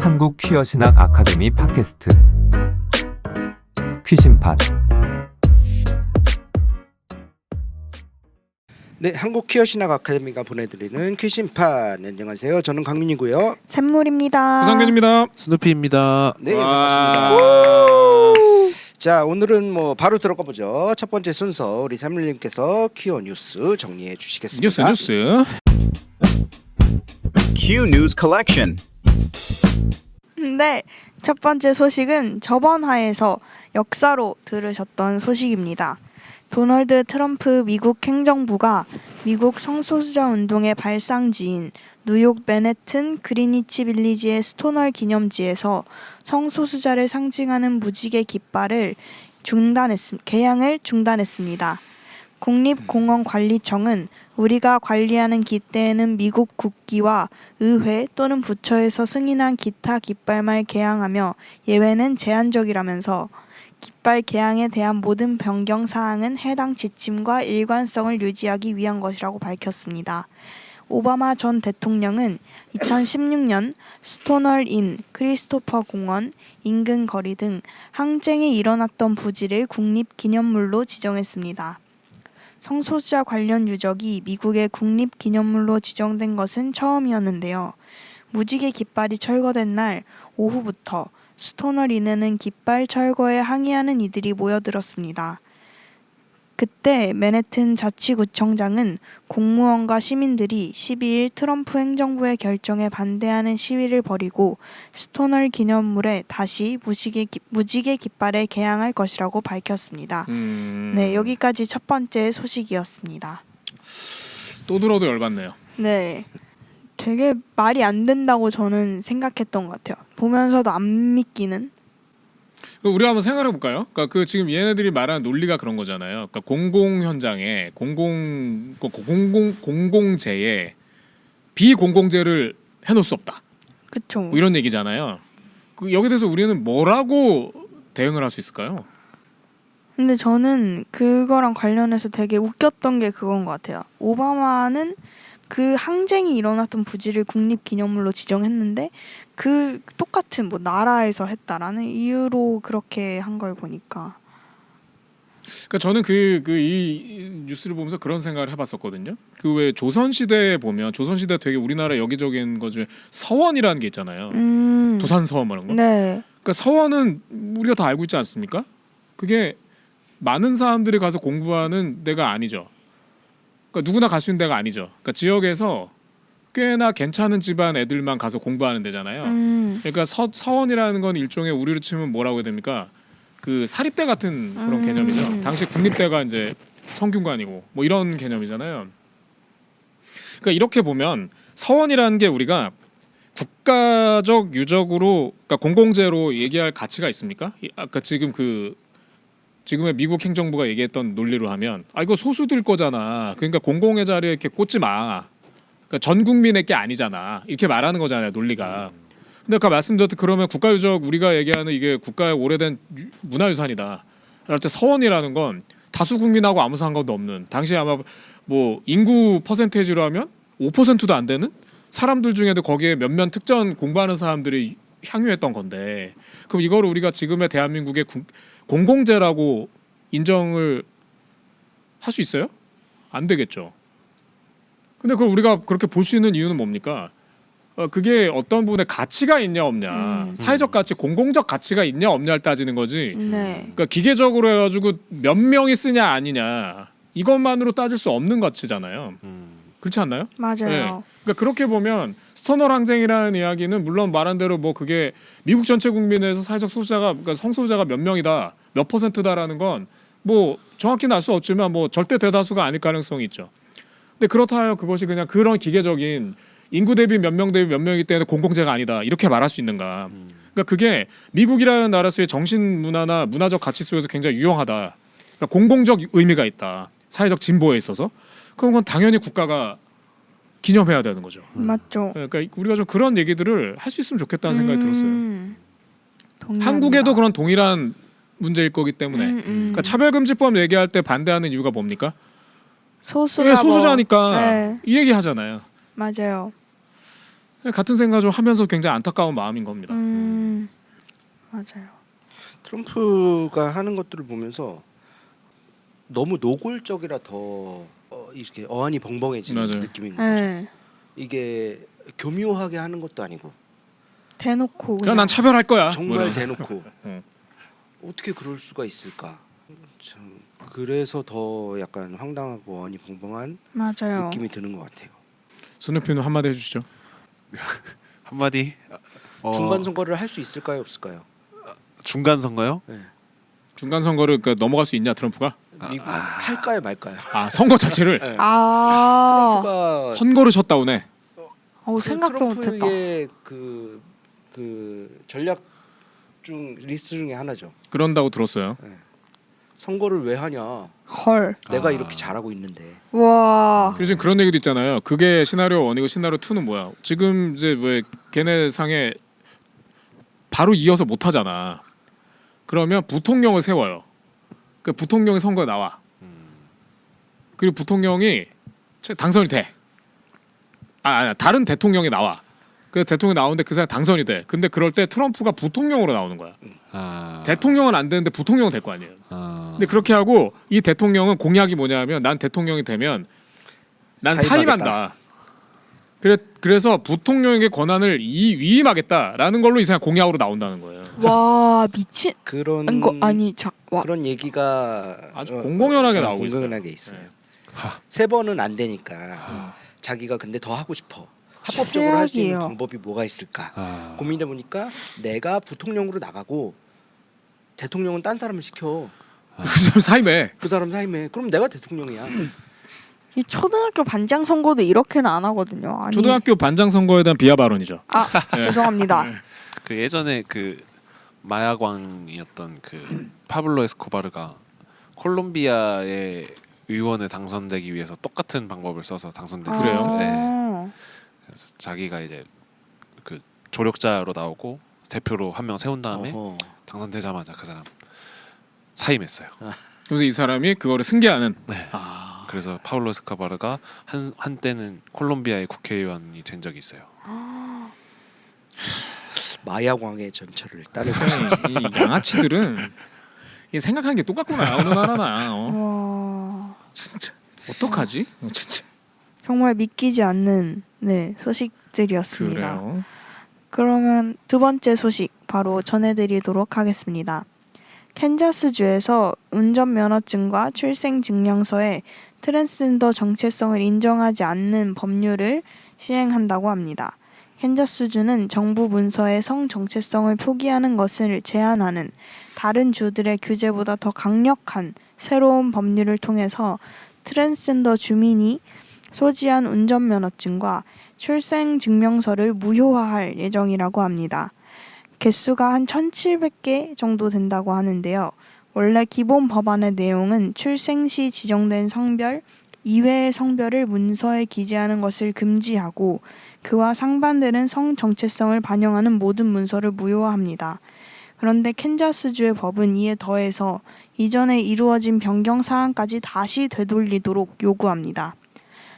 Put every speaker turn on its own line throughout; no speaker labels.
한국 퀴어 신학 아카데미 팟캐스트 퀴신팟.
네, 한국 퀴어 신학 아카데미가 보내드리는 퀴신판. 안녕하세요. 저는 강민이고요.
샘물입니다.
구상균입니다.
스누피입니다.
네, 반갑습니다. 자, 오늘은 뭐 바로 들어가 보죠. 첫 번째 순서 우리 샘물님께서 퀴어 뉴스 정리해 주시겠습니다.
뉴스.
Q News Collection.
네, 첫 번째 소식은 저번 화에서 역사로 들으셨던 소식입니다. 도널드 트럼프 미국 행정부가 미국 성소수자 운동의 발상지인 뉴욕 맨해튼 그리니치 빌리지의 스토널 기념지에서 성소수자를 상징하는 무지개 깃발을 개양을 중단했습니다. 국립공원관리청은 우리가 관리하는 깃대에는 미국 국기와 의회 또는 부처에서 승인한 기타 깃발만 개양하며 예외는 제한적이라면서 깃발 개양에 대한 모든 변경 사항은 해당 지침과 일관성을 유지하기 위한 것이라고 밝혔습니다. 오바마 전 대통령은 2016년 스토널 인, 크리스토퍼 공원, 인근 거리 등 항쟁이 일어났던 부지를 국립기념물로 지정했습니다. 성소수자 관련 유적이 미국의 국립기념물로 지정된 것은 처음이었는데요. 무지개 깃발이 철거된 날 오후부터 스토널 인에는 깃발 철거에 항의하는 이들이 모여들었습니다. 그때 맨해튼 자치구청장은 공무원과 시민들이 12일 트럼프 행정부의 결정에 반대하는 시위를 벌이고 스토널 기념물에 다시 무지개 깃발을 개양할 것이라고 밝혔습니다. 네, 여기까지 첫 번째 소식이었습니다.
또 들어도 열받네요.
네, 되게 말이 안 된다고 저는 생각했던 것 같아요. 보면서도 안 믿기는.
우리가 한번 생각해 볼까요? 그러니까 그 지금 얘네들이 말하는 논리가 그런 거잖아요. 그러니까 공공 현장에 공공재에 비공공재를 해놓을 수 없다.
그렇죠.
뭐 이런 얘기잖아요. 여기 대해서 우리는 뭐라고 대응을 할 수 있을까요?
근데 저는 그거랑 관련해서 되게 웃겼던 게 그건 것 같아요. 오바마는 그 항쟁이 일어났던 부지를 국립기념물로 지정했는데 그 똑같은 뭐 나라에서 했다라는 이유로 그렇게 한 걸 보니까.
그러니까 저는 이 뉴스를 보면서 그런 생각을 해봤었거든요. 그 왜 조선시대에 보면 조선시대 되게 우리나라 여기저기 것 중에 서원이라는 게 있잖아요. 도산서원 이런 거.
네.
그러니까 서원은 우리가 다 알고 있지 않습니까? 그게 많은 사람들이 가서 공부하는 데가 아니죠. 그러니까 누구나 갈 수 있는 데가 아니죠. 그러니까 지역에서 꽤나 괜찮은 집안 애들만 가서 공부하는 데잖아요. 그러니까 서원이라는 건 일종의 우리로 치면 뭐라고 해야 됩니까? 그 사립대 같은 그런 개념이죠. 당시 국립대가 이제 성균관이고 뭐 이런 개념이잖아요. 그러니까 이렇게 보면 서원이라는 게 우리가 국가적 유적으로, 그러니까 공공재로 얘기할 가치가 있습니까? 아까 지금의 미국 행정부가 얘기했던 논리로 하면 이거 소수들 거잖아. 그러니까 공공의 자리에 이렇게 꽂지 마. 그러니까 전 국민의 게 아니잖아. 이렇게 말하는 거잖아요, 논리가. 근데 아까 말씀드렸듯 그러면 국가유적, 우리가 얘기하는 이게 국가의 오래된 문화유산이다. 그럴 때 서원이라는 건 다수 국민하고 아무 상관도 없는, 당시에 아마 뭐 인구 퍼센테이지로 하면 5%도 안 되는 사람들 중에도 거기에 몇몇 특정 공부하는 사람들이 향유했던 건데, 그럼 이거를 우리가 지금의 대한민국의 공공재라고 인정을 할 수 있어요? 안 되겠죠. 근데 그걸 우리가 그렇게 볼 수 있는 이유는 뭡니까? 그게 어떤 부분에 가치가 있냐 없냐, 사회적 가치, 공공적 가치가 있냐 없냐를 따지는 거지.
네.
그러니까 기계적으로 해가지고 몇 명이 쓰냐 아니냐 이것만으로 따질 수 없는 가치잖아요. 그렇지 않나요?
맞아요.
네. 그러니까 그렇게 보면 스토널 항쟁이라는 이야기는 물론 말한 대로 뭐 그게 미국 전체 국민에서 사회적 소수자가, 그러니까 성소수자가 몇 명이다, 몇 퍼센트다라는 건 뭐 정확히는 알 수 없지만 뭐 절대 대다수가 아닐 가능성이 있죠. 근데 그렇다 하여 그것이 그냥 그런 기계적인 인구 대비 몇 명 대비 몇 명이기 때문에 공공재가 아니다 이렇게 말할 수 있는가? 그러니까 그게 미국이라는 나라에서의 정신 문화나 문화적 가치 속에서 굉장히 유용하다. 그러니까 공공적 의미가 있다. 사회적 진보에 있어서. 그런 건 당연히 국가가 기념해야 되는 거죠.
맞죠.
그러니까 우리가 좀 그런 얘기들을 할 수 있으면 좋겠다는 생각이 들었어요.
동의합니다.
한국에도 그런 동일한 문제일 거기 때문에. 그러니까 차별금지법 얘기할 때 반대하는 이유가 뭡니까?
소수가
소수자니까
네.
이 얘기 하잖아요.
맞아요.
같은 생각 좀 하면서 굉장히 안타까운 마음인 겁니다.
맞아요.
트럼프가 하는 것들을 보면서 너무 노골적이라 더 이렇게 어안이 벙벙해지는
맞아요.
느낌이 있는 거죠.
네.
이게 교묘하게 하는 것도 아니고
대놓고
그냥 난 차별할 거야.
정말
뭐 이런.
대놓고
어.
어떻게 그럴 수가 있을까? 참 그래서 더 약간 황당하고 어안이 벙벙한
맞아요.
느낌이 드는 것 같아요.
손흥민은 한마디 해주시죠.
한마디.
중간 선거를 할 수 있을까요, 없을까요?
중간 선거요?
중간 선거를 그러니까 넘어갈 수 있냐 트럼프가?
미국 할까요, 말까요?
아 선거 자체를
네.
아,
트럼프가
선거를 셧다운해.
생각도 못했다.
트럼프의 그 전략 중 리스트 중에 하나죠.
그런다고 들었어요.
선거를 왜 하냐?
헐.
내가
아.
이렇게 잘하고 있는데.
와.
그리고 지금 그런 얘기도 있잖아요. 그게 시나리오 1이고 시나리오 2는 뭐야? 지금 이제 왜 걔네 상에 바로 이어서 못 하잖아. 그러면 부통령을 세워요. 그 부통령이 선거에 나와. 그리고 부통령이 당선이 돼. 아니 다른 대통령이 나와. 그 대통령이 나오는데 그 사람이 당선이 돼. 근데 그럴 때 트럼프가 부통령으로 나오는 거야. 대통령은 안 되는데 부통령은 될 거 아니에요. 근데 그렇게 하고 이 대통령은 공약이 뭐냐면 난 대통령이 되면 난 사임한다. 그래서 부통령에게 권한을 위임하겠다라는 걸로 이 사람 공약으로 나온다는 거예요.
와 미친
그런
거 아니 와.
그런 얘기가
아주 공공연하게 나오고 있어요.
공공연하게 있어요.
네.
세 번은 안 되니까 자기가 근데 더 하고 싶어. 합법적으로 할 수 있는
최악이에요.
방법이 뭐가 있을까?
아.
고민해 보니까 내가 부통령으로 나가고 대통령은 딴 사람을 시켜.
그 사람 사임해.
그 사람 사임해. 그럼 내가 대통령이야.
이 초등학교 반장 선거도 이렇게는 안 하거든요. 아니,
초등학교 반장 선거에 대한 비하 발언이죠.
아 죄송합니다.
그 예전에 그 마약왕이었던 그 파블로 에스코바르가 콜롬비아의 의원에 당선되기 위해서 똑같은 방법을 써서 당선됐어요.
그래요?
네. 그래서 자기가 이제 그 조력자로 나오고 대표로 한 명 세운 다음에
어허.
당선되자마자 그 사람 사임했어요.
그래서 이 사람이 그거를 승계하는.
네.
아.
그래서 파블로 에스코바르가 한때는 콜롬비아의 국회의원이 된 적이 있어요.
마약왕의 전철을 따를 것인지.
이 양아치들은 이 생각하는 게 똑같구나 어느 나라나.
와
진짜 어떡하지? 진짜.
정말 믿기지 않는 소식들이었습니다.
그래요.
그러면 두 번째 소식 바로 전해드리도록 하겠습니다. 캔자스주에서 운전면허증과 출생증명서에 트랜스젠더 정체성을 인정하지 않는 법률을 시행한다고 합니다. 캔자스주는 정부 문서에 성 정체성을 표기하는 것을 제한하는 다른 주들의 규제보다 더 강력한 새로운 법률을 통해서 트랜스젠더 주민이 소지한 운전면허증과 출생증명서를 무효화할 예정이라고 합니다. 개수가 한 1,700개 정도 된다고 하는데요. 원래 기본 법안의 내용은 출생 시 지정된 성별 이외의 성별을 문서에 기재하는 것을 금지하고 그와 상반되는 성 정체성을 반영하는 모든 문서를 무효화합니다. 그런데 캔자스주의 법은 이에 더해서 이전에 이루어진 변경 사항까지 다시 되돌리도록 요구합니다.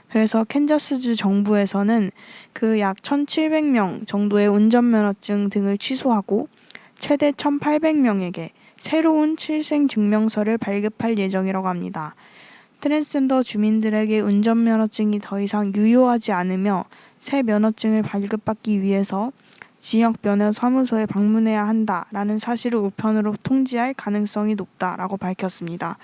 그래서 캔자스주 정부에서는 그 약 1,700명 정도의 운전면허증 등을 취소하고 최대 1,800명에게 새로운 출생증명서를 발급할 예정이라고 합니다. 트랜스젠더 주민들에게 운전면허증이 더 이상 유효하지 않으며 새 면허증을 발급받기 위해서 지역 면허사무소에 방문해야 한다라는 사실을 우편으로 통지할 가능성이 높다라고 밝혔습니다.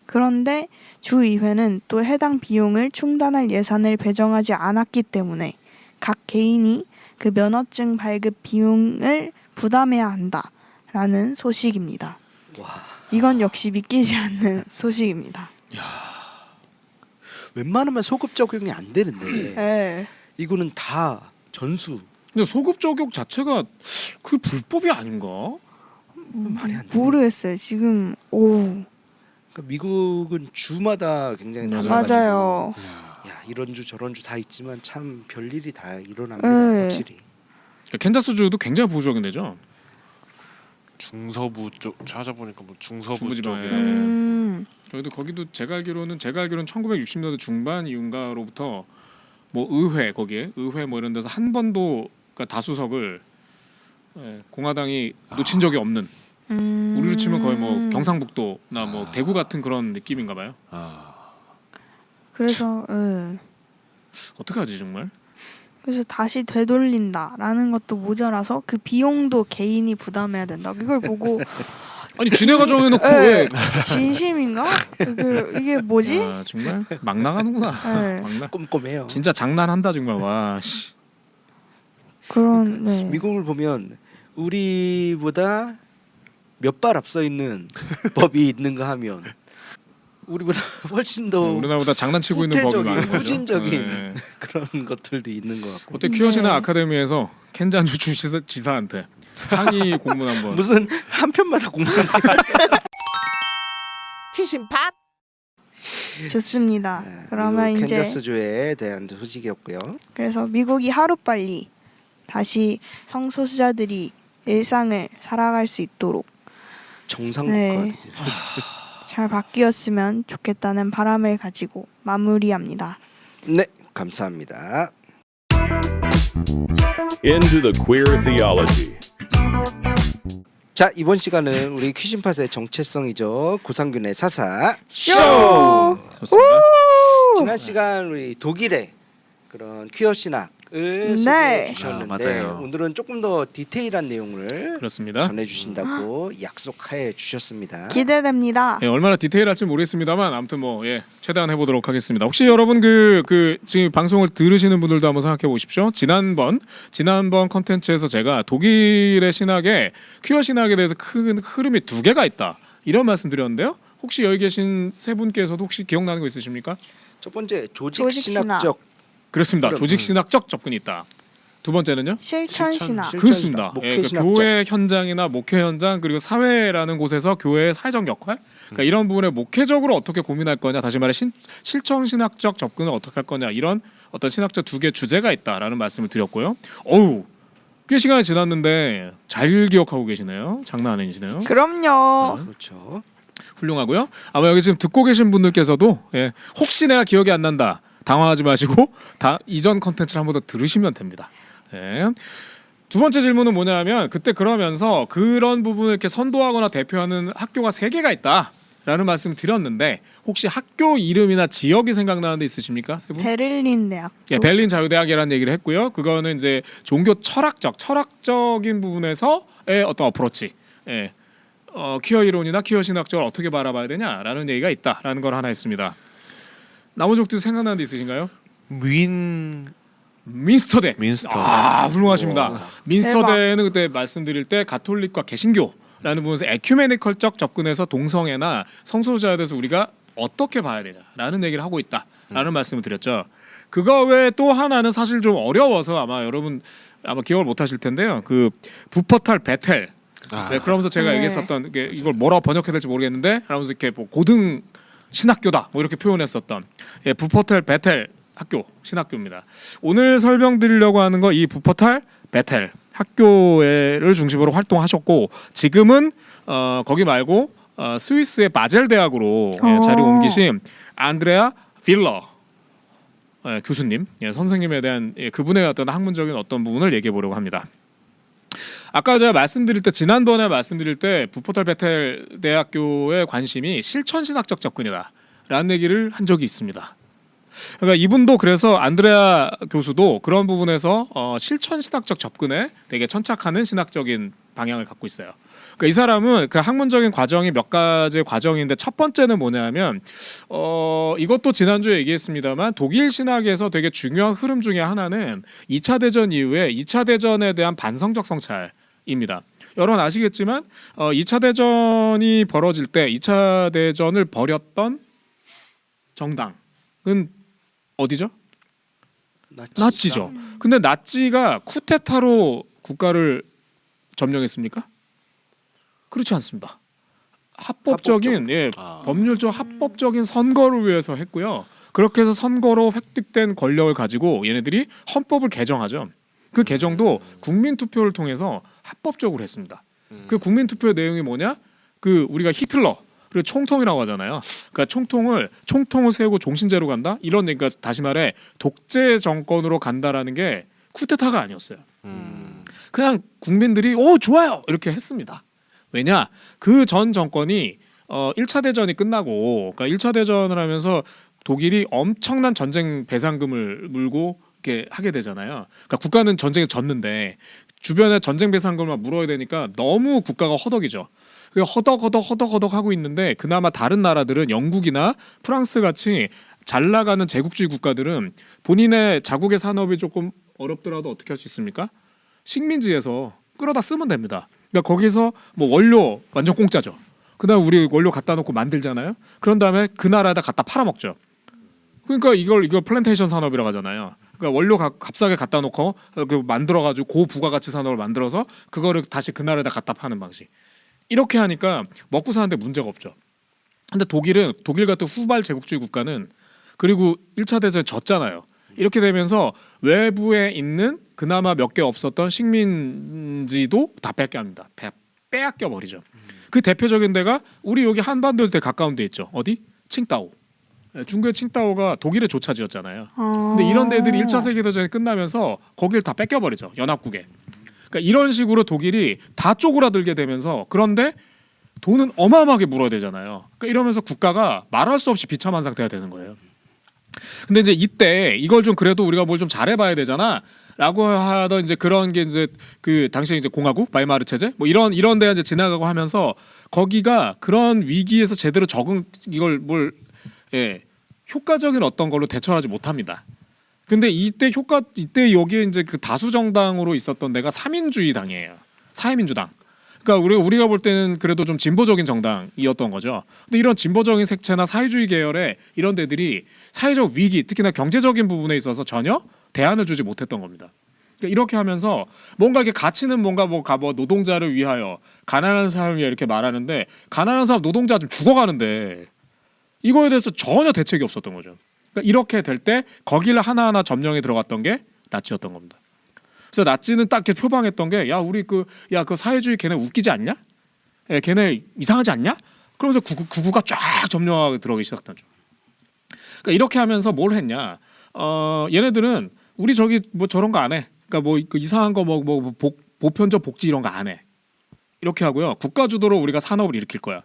그런데 주의회는 또 해당 비용을 충당할 예산을 배정하지 않았기 때문에 각 개인이 그 면허증 발급 비용을 부담해야 한다라는 소식입니다.
와.
이건 역시 믿기지 않는 소식입니다.
웬만하면 소급 적용이 안 되는데
네.
이거는 다 전수.
근데 소급 적용 자체가 그 불법이 아닌가?
말이 안 돼.
모르겠어요. 지금
그러니까 미국은 주마다 굉장히
맞아요.
달라가지고
맞아요.
야 이런 주 저런 주 다 있지만 참 별일이 다 일어납니다.
네.
확실히.
캔자스주도 굉장히 보수적인 데죠.
중서부 쪽 찾아보니까 뭐 중서부
중부지방에.
쪽에
저희도 거기도 제가 알기로는 1960년대 중반 이후인가로부터 뭐 의회 거기에 의회 뭐 이런 데서 한 번도 그러니까 다수석을 공화당이 놓친 적이 없는 우리로 치면 거의 뭐 경상북도나 뭐 대구 같은 그런 느낌인가 봐요.
그래서
어떻게 하지 정말?
그래서 다시 되돌린다라는 것도 모자라서 그 비용도 개인이 부담해야 된다. 이걸 보고
아니 지네가 정해놓고
예,
왜?
진심인가? 이게 뭐지?
아, 정말 막 나가는구나.
네.
막 나.
꼼꼼해요.
진짜 장난한다 정말 와. 씨.
그런 네.
미국을 보면 우리보다 몇 발 앞서 있는 법이 있는가 하면 우리보다 훨씬 더
우리나라보다 장난치고 있는 법이
후퇴적인,
많은 거죠.
후진적인
네.
그런 것들도 있는 것 같고.
그때 퀴어시나 아카데미에서 켄잔주 주지사한테 항의 공문 한번.
무슨 한 편마다 공부하는
좋습니다. 그러면 이제
캔자스주에 대한 소식이었고요.
그래서 미국이 하루빨리 다시 성소수자들이 일상을 살아갈 수 있도록
정상국가
네. 잘 바뀌었으면 좋겠다는 바람을 가지고 마무리합니다.
네, 감사합니다.
Into the queer theology.
자, 이번 시간은 우리 퀴신팟의 정체성이죠. 고상균의 사사
쇼!
좋습니다.
지난 시간 우리 독일의 그런 퀴어 신학을
네.
소개해 주셨는데
맞아요.
오늘은 조금 더 디테일한 내용을
그렇습니다.
전해 주신다고 약속해 주셨습니다.
기대됩니다.
예, 얼마나 디테일할지 모르겠습니다만 아무튼 뭐 최대한 해보도록 하겠습니다. 혹시 여러분 지금 방송을 들으시는 분들도 한번 생각해 보십시오. 지난번 컨텐츠에서 제가 독일의 신학에 퀴어 신학에 대해서 큰 흐름이 두 개가 있다 이런 말씀드렸는데요. 혹시 여기 계신 세 분께서도 혹시 기억나는 거 있으십니까?
첫 번째 조직
조직 신학.
신학적
그렇습니다.
그럼,
조직 신학적 접근이 있다. 두 번째는요?
실천 신학.
실천
그렇습니다.
신학, 목회
예, 그
신학적.
교회 현장이나 목회 현장 그리고 사회라는 곳에서 교회의 사회적 역할, 그러니까 이런 부분에 목회적으로 어떻게 고민할 거냐, 다시 말해 실천 신학적 접근을 어떻게 할 거냐 이런 어떤 신학적 두 개 주제가 있다라는 말씀을 드렸고요. 어우, 꽤 시간이 지났는데 잘 기억하고 계시네요. 장난 아니시네요.
그럼요.
그렇죠.
훌륭하고요. 아마 여기 지금 듣고 계신 분들께서도 혹시 내가 기억이 안 난다 당황하지 마시고 이전 컨텐츠를 한 번 더 들으시면 됩니다. 두 번째 질문은 뭐냐면 그때 그러면서 그런 부분을 이렇게 선도하거나 대표하는 학교가 3개가 있다라는 말씀을 드렸는데 혹시 학교 이름이나 지역이 생각나는 데 있으십니까? 세 분?
베를린 대학.
베를린 자유대학이라는 얘기를 했고요. 그거는 이제 종교 철학적인 부분에서의 어떤 어프로치, 퀴어 이론이나 퀴어 신학적을 어떻게 바라봐야 되냐라는 얘기가 있다라는 걸 하나 있습니다. 나머지 혹시 생각나는 데 있으신가요? 민스터대. 아, 훌륭하십니다. 민스터대는 그때 말씀드릴 때 가톨릭과 개신교라는 부분에서 에큐메니컬적 접근해서 동성애나 성소수자에 대해서 우리가 어떻게 봐야 되냐라는 얘기를 하고 있다라는 말씀을 드렸죠. 그거 외에 또 하나는 사실 좀 어려워서 아마 여러분 기억을 못 하실 텐데요. 그 부퍼탈 베텔. 네, 그러면서 제가
네.
얘기했었던 이걸 뭐라고 번역해야 될지 모르겠는데 하면서 이렇게 뭐 고등 신학교다 뭐 이렇게 표현했었던 부퍼탈 베텔 학교 신학교입니다. 오늘 설명드리려고 하는 거 이 부퍼탈 베텔 학교를 중심으로 활동하셨고 지금은 거기 말고 스위스의 바젤 대학으로 자리 옮기신 안드레아 필러 교수님, 선생님에 대한 그분의 어떤 학문적인 어떤 부분을 얘기해 보려고 합니다. 아까 제가 지난번에 말씀드릴 때 부퍼탈 베텔 대학교의 관심이 실천신학적 접근이다라는 얘기를 한 적이 있습니다. 그러니까 이분도 그래서 안드레아 교수도 그런 부분에서 실천신학적 접근에 되게 천착하는 신학적인 방향을 갖고 있어요. 그러니까 이 사람은 그 학문적인 과정이 몇 가지 과정인데 첫 번째는 뭐냐면 이것도 지난주에 얘기했습니다만 독일 신학에서 되게 중요한 흐름 중에 하나는 2차 대전 이후에 2차 대전에 대한 반성적 성찰입니다. 여러분 아시겠지만 2차 대전이 벌어질 때 2차 대전을 벌였던 정당은 어디죠? 나치죠. 근데 나치가 쿠데타로 국가를 점령했습니까? 그렇지 않습니다. 합법적인 법률적 합법적인 선거를 위해서 했고요. 그렇게 해서 선거로 획득된 권력을 가지고 얘네들이 헌법을 개정하죠. 그 개정도 국민 투표를 통해서 합법적으로 했습니다. 그 국민 투표의 내용이 뭐냐? 그 우리가 히틀러 그리고 총통이라고 하잖아요. 그러니까 총통을 세우고 종신제로 간다. 이런 그러니까 다시 말해 독재 정권으로 간다라는 게 쿠데타가 아니었어요. 그냥 국민들이 좋아요 이렇게 했습니다. 왜냐 그 전 정권이 1차 대전이 끝나고 그러니까 1차 대전을 하면서 독일이 엄청난 전쟁 배상금을 물고 이렇게 하게 되잖아요. 그러니까 국가는 전쟁에 졌는데 주변에 전쟁 배상금을 막 물어야 되니까 너무 국가가 허덕이죠. 허덕허덕 하고 있는데 그나마 다른 나라들은 영국이나 프랑스 같이 잘 나가는 제국주의 국가들은 본인의 자국의 산업이 조금 어렵더라도 어떻게 할 수 있습니까? 식민지에서 끌어다 쓰면 됩니다. 그러니까 거기서 뭐 원료 완전 공짜죠. 그다음 우리 원료 갖다 놓고 만들잖아요. 그런 다음에 그 나라에다 갖다 팔아먹죠. 그러니까 이걸 플랜테이션 산업이라고 하잖아요. 그러니까 원료 값싸게 갖다 놓고 만들어가지고 고부가가치 산업을 만들어서 그거를 다시 그 나라에다 갖다 파는 방식. 이렇게 하니까 먹고 사는데 문제가 없죠. 근데 독일 같은 후발 제국주의 국가는 그리고 1차 대전에 졌잖아요. 이렇게 되면서 외부에 있는 그나마 몇 개 없었던 식민지도 다 뺏겨갑니다. 빼앗겨 버리죠. 그 대표적인 데가 우리 여기 한반도에 가까운 데 있죠. 어디? 칭다오. 중국의 칭다오가 독일의 조차지였잖아요. 근데 이런 데들이 1차 세계대전이 끝나면서 거기를 다 뺏겨버리죠. 연합국에. 그러니까 이런 식으로 독일이 다 쪼그라들게 되면서 그런데 돈은 어마어마하게 물어야 되잖아요. 그러니까 이러면서 국가가 말할 수 없이 비참한 상태가 되는 거예요. 근데 이제 이때 이걸 좀 그래도 우리가 뭘 좀 잘해봐야 되잖아라고 하던 이제 그런 게 이제 그 당시에 이제 공화국 바이마르 체제 뭐 이런 데가 이제 지나가고 하면서 거기가 그런 위기에서 제대로 효과적인 어떤 걸로 대처하지 못합니다. 근데 이때 여기에 이제 그 다수 정당으로 있었던 데가 사민주의 당이에요. 사회민주당. 그러니까 우리가 볼 때는 그래도 좀 진보적인 정당이었던 거죠. 근데 이런 진보적인 색채나 사회주의 계열의 이런 데들이 사회적 위기, 특히나 경제적인 부분에 있어서 전혀 대안을 주지 못했던 겁니다. 그러니까 이렇게 하면서 뭔가 이게 가치는 뭔가 뭐 노동자를 위하여 가난한 사람을 위하여 이렇게 말하는데 가난한 사람 노동자 좀 죽어가는데 이거에 대해서 전혀 대책이 없었던 거죠. 그러니까 이렇게 될 때 거기를 하나하나 점령에 들어갔던 게 나치였던 겁니다. 그래서 나치는 딱 이렇게 표방했던 게 우리 그 사회주의 걔네 웃기지 않냐? 걔네 이상하지 않냐? 그러면서 구구가 쫙 점령하게 들어가기 시작했죠. 그러니까 이렇게 하면서 뭘 했냐? 얘네들은 우리 저기 뭐 저런 거 안 해. 그러니까 뭐 그 이상한 거 보편적 복지 이런 거 안 해. 이렇게 하고요. 국가 주도로 우리가 산업을 일으킬 거야.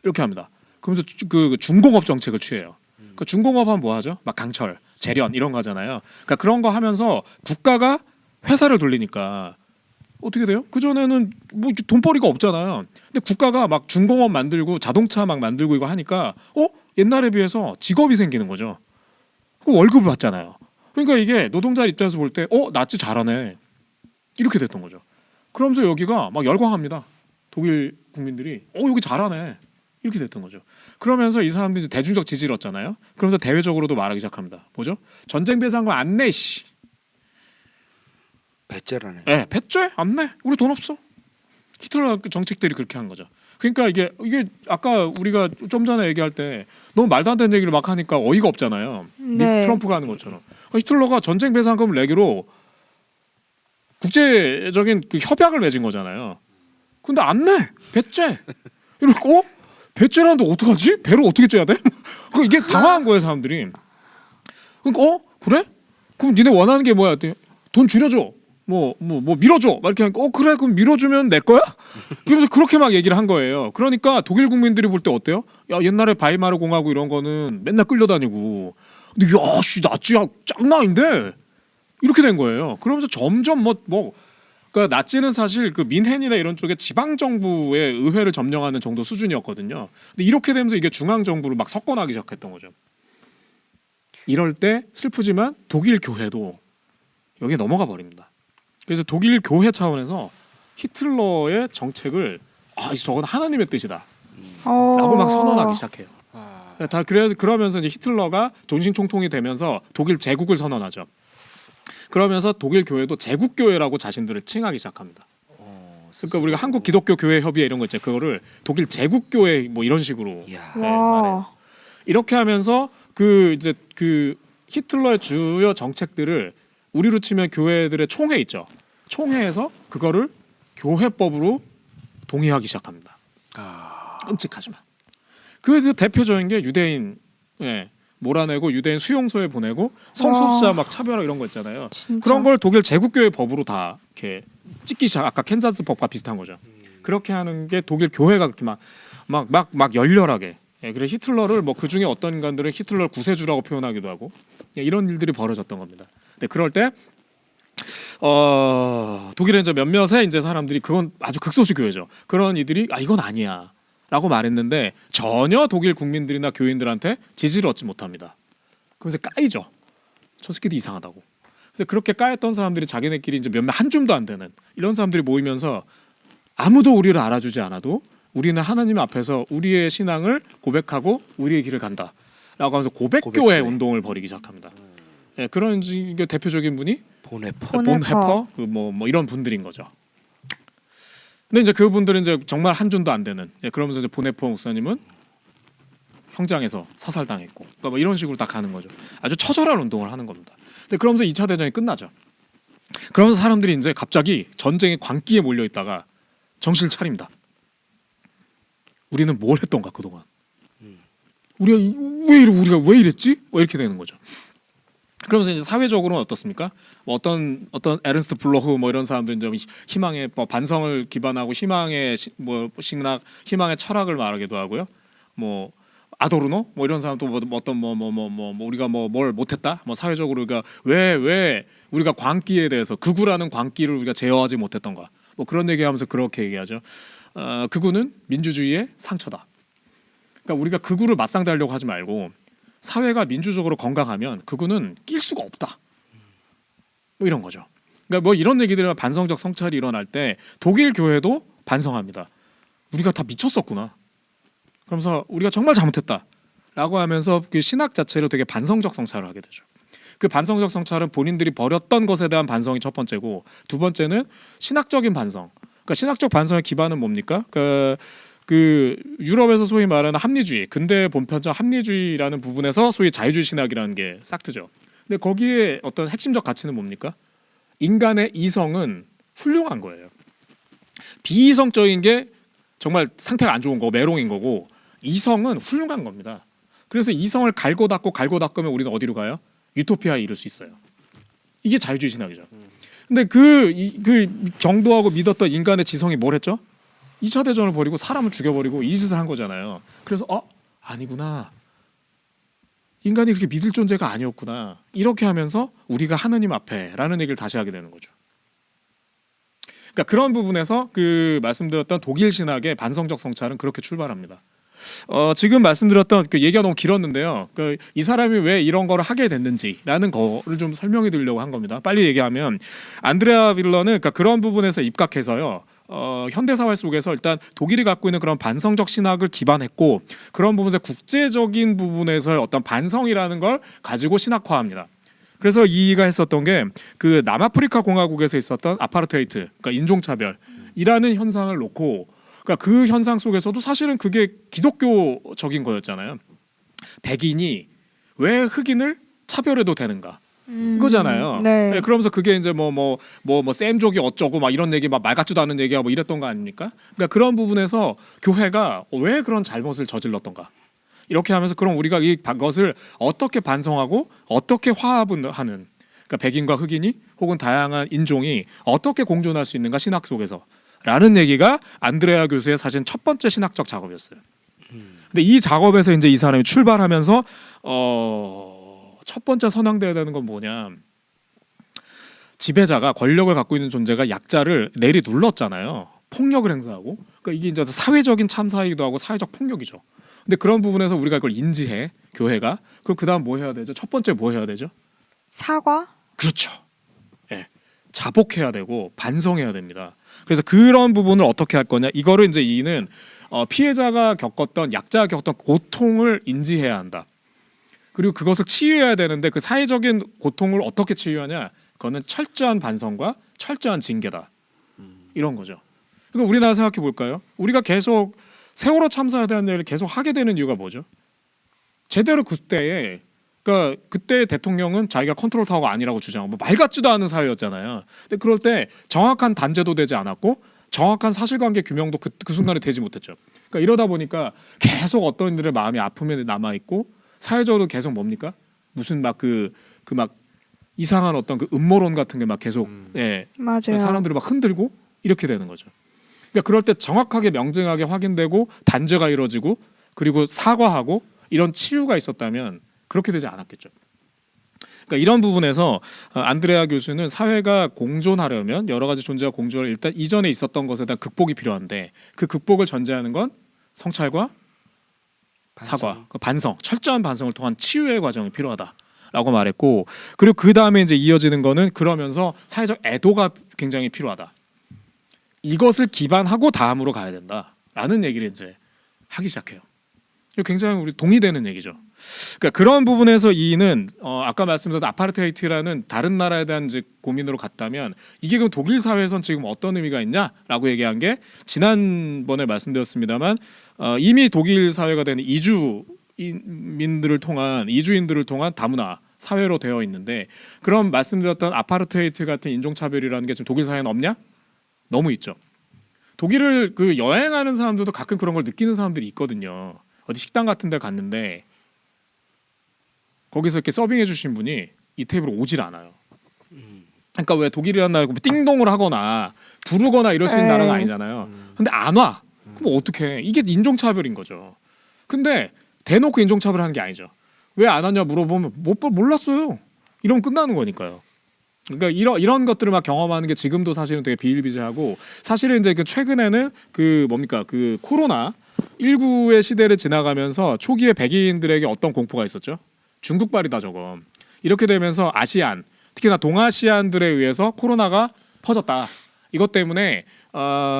이렇게 합니다. 그러면서 그 중공업 정책을 취해요. 그 중공업 하면 뭐 하죠? 막 강철, 재련 이런 거 하잖아요. 그러니까 그런 거 하면서 국가가 회사를 돌리니까 어떻게 돼요? 그 전에는 뭐 돈벌이가 없잖아요. 근데 국가가 막 중공업 만들고 자동차 막 만들고 이거 하니까 옛날에 비해서 직업이 생기는 거죠. 그럼 월급을 받잖아요. 그러니까 이게 노동자 입장에서 볼 때 나치 잘하네 이렇게 됐던 거죠. 그러면서 여기가 막 열광합니다. 독일 국민들이 여기 잘하네 이렇게 됐던 거죠. 그러면서 이 사람들이 이제 대중적 지지를 얻잖아요. 그러면서 대외적으로도 말하기 시작합니다. 뭐죠? 전쟁 배상금 안 내 씨.
배째라네.
네, 배째 안 내. 우리 돈 없어. 히틀러 정책들이 그렇게 한 거죠. 그러니까 이게 아까 우리가 좀 전에 얘기할 때 너무 말도 안 되는 얘기를 막 하니까 어이가 없잖아요.
네.
트럼프가 하는 것처럼. 히틀러가 전쟁 배상금을 내기로 국제적인 그 협약을 맺은 거잖아요. 근데 안 내. 배째. 이러고 배째라는데 어떡하지? 배를 어떻게 째야 돼? 이게 당황한 거예요, 사람들이. 그러니까 그래? 그럼 니네 원하는 게 뭐야? 돈 줄여줘. 뭐 밀어줘. 막 이렇게 하니까 그래 그럼 밀어주면 내 거야? 이러면서 그렇게 막 얘기를 한 거예요. 그러니까 독일 국민들이 볼 때 어때요? 옛날에 바이마르 공화국 이런 거는 맨날 끌려다니고 근데 나치야 장난 아닌데 이렇게 된 거예요. 그러면서 점점 그러니까 나치는 사실 그 민헨이나 이런 쪽에 지방 정부의 의회를 점령하는 정도 수준이었거든요. 근데 이렇게 되면서 이게 중앙 정부를 막 석권하기 시작했던 거죠. 이럴 때 슬프지만 독일 교회도 여기에 넘어가 버립니다. 그래서 독일 교회 차원에서 히틀러의 정책을 저건 하나님의 뜻이다 라고 막 선언하기 시작해요. 다 그러면서 이제 히틀러가 존신총통이 되면서 독일 제국을 선언하죠. 그러면서 독일 교회도 제국교회라고 자신들을 칭하기 시작합니다. 그러니까 우리가 한국 기독교 교회 협의회 이런 거 있잖아요. 그거를 독일 제국교회 뭐 이런 식으로 말해요. 이렇게 하면서 그 히틀러의 주요 정책들을 우리로 치면 교회들의 총회 있죠. 총회에서 그거를 교회법으로 동의하기 시작합니다. 끔찍하지만. 그 대표적인 게 유대인 몰아내고 유대인 수용소에 보내고 성소수자 막 차별화 이런 거 있잖아요.
진짜.
그런 걸 독일 제국교회 법으로 다 이렇게 찍기 시작. 아까 캔자스 법과 비슷한 거죠. 그렇게 하는 게 독일 교회가 그렇게 막 열렬하게. 예, 그래서 히틀러를 뭐 그 중에 어떤 인간들은 히틀러를 구세주라고 표현하기도 하고 예, 이런 일들이 벌어졌던 겁니다. 근데 그럴 때 독일의 이제 몇몇의 이제 사람들이 그건 아주 극소수 교회죠. 그런 이들이 이건 아니야라고 말했는데 전혀 독일 국민들이나 교인들한테 지지를 얻지 못합니다. 그러면서 까이죠. 저 새끼도 이상하다고. 그래서 그렇게 까였던 사람들이 자기네끼리 이제 몇몇 한 줌도 안 되는 이런 사람들이 모이면서 아무도 우리를 알아주지 않아도 우리는 하나님 앞에서 우리의 신앙을 고백하고 우리의 길을 간다라고 하면서 고백교회 운동을 벌이기 시작합니다. 예, 그런 대표적인 분이 본해퍼 뭐 이런 분들인 거죠. 근데 이제 그분들은 이제 정말 한 줌도 안 되는 그러면서 이제 본해퍼 목사님은 형장에서 사살당했고 그러니까 뭐 이런 식으로 다 가는 거죠. 아주 처절한 운동을 하는 겁니다. 근데 그러면서 2차 대전이 끝나죠. 그러면서 사람들이 이제 갑자기 전쟁의 광기에 몰려 있다가 정신을 차립니다. 우리는 뭘 했던가 그동안? 우리가 왜 이랬지? 뭐 이렇게 되는 거죠. 그러면서 이제 사회적으로는 어떻습니까? 뭐 어떤 에른스트 블로흐 뭐 이런 사람들은 좀 희망의 뭐 반성을 기반하고 희망의 뭐 신학, 희망의 철학을 말하기도 하고요. 뭐 아도르노 뭐 이런 사람도 뭐 어떤 뭐 우리가 뭐 뭘 못했다 뭐 사회적으로 우리가 왜 우리가 광기에 대해서 극우라는 광기를 우리가 제어하지 못했던가 뭐 그런 얘기하면서 그렇게 얘기하죠. 극우는 민주주의의 상처다. 그러니까 우리가 극우를 맞상대하려고 하지 말고 사회가 민주적으로 건강하면 극우는 낄 수가 없다. 뭐 이런 거죠. 그러니까 뭐 이런 얘기들은 반성적 성찰이 일어날 때 독일 교회도 반성합니다. 우리가 다 미쳤었구나. 그러면서 우리가 정말 잘못했다라고 하면서 그 신학 자체를 되게 반성적 성찰을 하게 되죠. 그 반성적 성찰은 본인들이 버렸던 것에 대한 반성이 첫 번째고 두 번째는 신학적인 반성. 그러니까 신학적 반성의 기반은 뭡니까? 그 유럽에서 소위 말하는 합리주의, 근대 본편적 합리주의라는 부분에서 소위 자유주의 신학이라는 게 싹트죠. 근데 거기에 어떤 핵심적 가치는 뭡니까? 인간의 이성은 훌륭한 거예요. 비이성적인 게 정말 상태가 안 좋은 거, 메롱인 거고 이성은 훌륭한 겁니다. 그래서 이성을 갈고 닦으면 우리는 어디로 가요? 유토피아에 이를 수 있어요. 이게 자유주의 신학이죠. 근데 그 경도하고 믿었던 인간의 지성이 뭘 했죠? 2차 대전을 벌이고 사람을 죽여버리고 이 짓을 한 거잖아요. 그래서 아니구나. 인간이 그렇게 믿을 존재가 아니었구나. 이렇게 하면서 우리가 하느님 앞에라는 얘기를 다시 하게 되는 거죠. 그러니까 그런 부분에서 그 말씀드렸던 독일 신학의 반성적 성찰은 그렇게 출발합니다. 지금 말씀드렸던 그 얘기가 너무 길었는데요. 이 사람이 왜 이런 거를 하게 됐는지라는 거를 좀 설명해 드리려고 한 겁니다. 빨리 얘기하면 안드레아 빌러는 그러니까 그런 부분에서 입각해서요. 현대 사회 속에서 일단 독일이 갖고 있는 그런 반성적 신학을 기반했고 그런 부분에서 국제적인 부분에서의 어떤 반성이라는 걸 가지고 신학화합니다. 그래서 이가 했었던 게 그 남아프리카 공화국에서 있었던 아파르테이트, 그러니까 인종차별이라는 현상을 놓고, 그러니까 그 현상 속에서도 사실은 그게 기독교적인 거였잖아요. 백인이 왜 흑인을 차별해도 되는가? 그거잖아요.
네.
그러면서 그게 이제 뭐 샘족이 어쩌고 막 이런 얘기 막 말 같지도 않은 얘기가 뭐 이랬던 거 아닙니까? 그러니까 그런 부분에서 교회가 왜 그런 잘못을 저질렀던가? 이렇게 하면서 그럼 우리가 이것을 어떻게 반성하고 어떻게 화합을 하는, 그러니까 백인과 흑인이 혹은 다양한 인종이 어떻게 공존할 수 있는가 신학 속에서라는 얘기가 안드레아 교수의 사실 첫 번째 신학적 작업이었어요. 근데 이 작업에서 이제 이 사람이 출발하면서 첫 번째 선항돼야 되는 건 뭐냐? 지배자가 권력을 갖고 있는 존재가 약자를 내리눌렀잖아요. 폭력을 행사하고. 그러니까 이게 이제 사회적인 참사이기도 하고 사회적 폭력이죠. 근데 그런 부분에서 우리가 이걸 인지해 교회가. 그럼 그다음 뭐 해야 되죠? 첫 번째 뭐 해야 되죠?
사과?
그렇죠. 예, 자복해야 되고 반성해야 됩니다. 그래서 그런 부분을 어떻게 할 거냐? 이거를 이제 이는 피해자가 겪었던 약자가 겪었던 고통을 인지해야 한다. 그리고 그것을 치유해야 되는데 그 사회적인 고통을 어떻게 치유하냐? 그거는 철저한 반성과 철저한 징계다. 이런 거죠. 그러니까 우리나라 생각해 볼까요? 우리가 계속 세월호 참사에 대한 얘기를 계속 하게 되는 이유가 뭐죠? 제대로 그때에 그러니까 그때 대통령은 자기가 컨트롤 타워가 아니라고 주장하고 말 같지도 않은 사회였잖아요. 근데 그럴 때 정확한 단죄도 되지 않았고 정확한 사실관계 규명도 그 순간에 되지 못했죠. 그러니까 이러다 보니까 계속 어떤 이들의 마음이 아픔에 남아 있고 사회적으로 계속 뭡니까? 무슨 막 막 이상한 어떤 그 음모론 같은 게 막 계속 예,
맞아요.
사람들을 막 흔들고 이렇게 되는 거죠. 그러니까 그럴 때 정확하게 명징하게 확인되고 단죄가 이루어지고 그리고 사과하고 이런 치유가 있었다면 그렇게 되지 않았겠죠. 그러니까 이런 부분에서 안드레아 교수는 사회가 공존하려면 여러 가지 존재가 공존을 일단 이전에 있었던 것에 대한 극복이 필요한데 그 극복을 전제하는 건 성찰과 사과, 그 반성, 철저한 반성을 통한 치유의 과정이 필요하다라고 말했고 그리고 그 다음에 이제 이어지는 거는 그러면서 사회적 애도가 굉장히 필요하다. 이것을 기반하고 다음으로 가야 된다라는 얘기를 이제 하기 시작해요. 굉장히 우리 동의되는 얘기죠. 그러니까 그런 부분에서 이는 아까 말씀드렸던 아파르테이트라는 다른 나라에 대한 이제 고민으로 갔다면 이게 그럼 독일 사회에선 지금 어떤 의미가 있냐라고 얘기한 게 지난번에 말씀드렸습니다만 이미 독일 사회가 되는 이주인들을 통한 다문화 사회로 되어 있는데 그럼 말씀드렸던 아파르테이트 같은 인종차별이라는 게 지금 독일 사회는 없냐? 너무 있죠. 독일을 그 여행하는 사람들도 가끔 그런 걸 느끼는 사람들이 있거든요. 어디 식당 같은 데 갔는데 거기서 이렇게 서빙해 주신 분이 이 테이블에 오질 않아요. 그러니까 왜 독일이라는 나라가 띵동을 하거나 부르거나 이럴 수 있는 나라가 아니잖아요. 근데 안 와. 그럼 어떡해. 이게 인종차별인 거죠. 근데 대놓고 인종차별하는 게 아니죠. 왜 안 왔냐 물어보면 몰랐어요. 이러면 끝나는 거니까요. 그러니까 이런 것들을 막 경험하는 게 지금도 사실은 되게 비일비재하고 사실은 이제 그 최근에는 그 뭡니까 그 코로나 19의 시대를 지나가면서 초기에 백인들에게 어떤 공포가 있었죠? 중국발이다 저거. 이렇게 되면서 아시안, 특히나 동아시안들에 의해서 코로나가 퍼졌다. 이것 때문에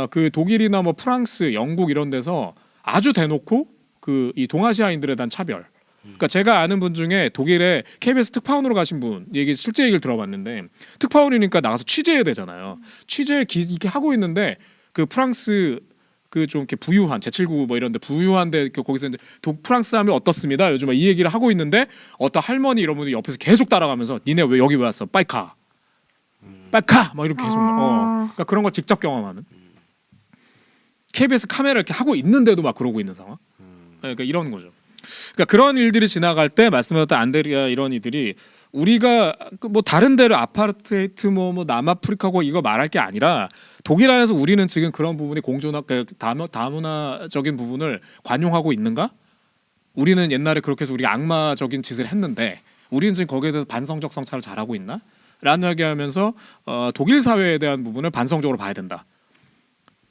그 독일이나 뭐 프랑스, 영국 이런 데서 아주 대놓고 그 이 동아시아인들에 대한 차별. 그러니까 제가 아는 분 중에 독일에 KBS 특파원으로 가신 분 실제 얘기를 들어봤는데 특파원이니까 나가서 취재해야 되잖아요. 이렇게 하고 있는데 그 프랑스 그 좀 이렇게 부유한 제7구 뭐 이런데 부유한데 거기서 이제 프랑스 하면 어떻습니다. 요즘 이 얘기를 하고 있는데 어떤 할머니 이런 분이 옆에서 계속 따라가면서 니네 왜 여기 왜 왔어? 빨리 가. 막 이렇게 계속 그러니까 그런 걸 직접 경험하는 KBS 카메라 이렇게 하고 있는데도 막 그러고 있는 상황. 그러니까 이런 거죠. 그러니까 그런 일들이 지나갈 때 말씀하셨던 안드레아 이런 이들이 우리가 뭐 다른 데를 아파르테이트 뭐 남아프리카고 이거 말할 게 아니라 독일 안에서 우리는 지금 그런 부분이 다문화적인 부분을 관용하고 있는가? 우리는 옛날에 그렇게 해서 우리가 악마적인 짓을 했는데 우리는 지금 거기에 대해서 반성적 성찰을 잘하고 있나? 라는 이야기하면서 독일 사회에 대한 부분을 반성적으로 봐야 된다.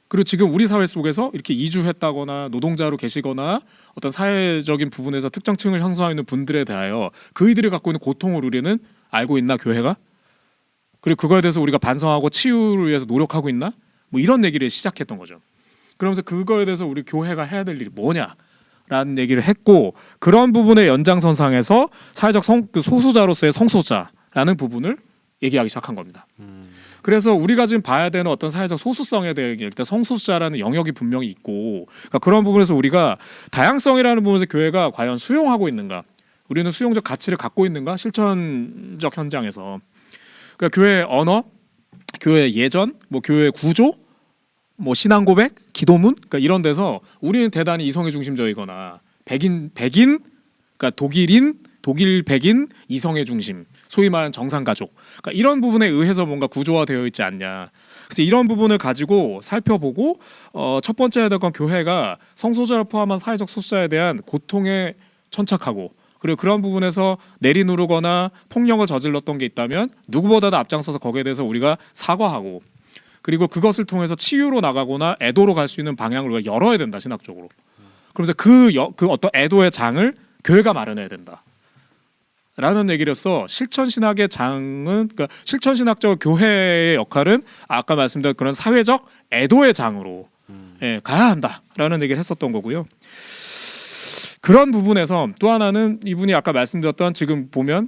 그리고 지금 우리 사회 속에서 이렇게 이주했다거나 노동자로 계시거나 어떤 사회적인 부분에서 특정층을 형성하고 있는 분들에 대하여 그이들이 갖고 있는 고통을 우리는 알고 있나 교회가? 그리고 그거에 대해서 우리가 반성하고 치유를 위해서 노력하고 있나? 뭐 이런 얘기를 시작했던 거죠. 그러면서 그거에 대해서 우리 교회가 해야 될 일이 뭐냐라는 얘기를 했고 그런 부분의 연장선상에서 사회적 소수자로서의 성소자라는 부분을 얘기하기 시작한 겁니다. 그래서 우리가 지금 봐야 되는 어떤 사회적 소수성에 대해 일단 성소수자라는 영역이 분명히 있고 그러니까 그런 부분에서 우리가 다양성이라는 부분에서 교회가 과연 수용하고 있는가? 우리는 수용적 가치를 갖고 있는가? 실천적 현장에서 그러니까 교회의 언어, 교회의 예전, 뭐 교회의 구조, 뭐 신앙 고백, 기도문, 그러니까 이런 데서 우리는 대단히 이성애 중심적이거나 백인, 그러니까 독일 백인 이성애 중심, 소위 말하는 정상 가족, 그러니까 이런 부분에 의해서 뭔가 구조화되어 있지 않냐. 그래서 이런 부분을 가지고 살펴보고 첫 번째 해야 될 건 교회가 성소수자를 포함한 사회적 소수자에 대한 고통에 천착하고. 그리고 그런 부분에서 내리누르거나 폭력을 저질렀던 게 있다면 누구보다도 앞장서서 거기에 대해서 우리가 사과하고 그리고 그것을 통해서 치유로 나가거나 애도로 갈 수 있는 방향을 우리가 열어야 된다 신학적으로. 그러면서 그 어떤 애도의 장을 교회가 마련해야 된다. 라는 얘기로서 실천신학의 장은 그러니까 실천신학적 교회의 역할은 아까 말씀드린 그런 사회적 애도의 장으로 가야 한다라는 얘기를 했었던 거고요. 그런 부분에서 또 하나는 이분이 아까 말씀드렸던 지금 보면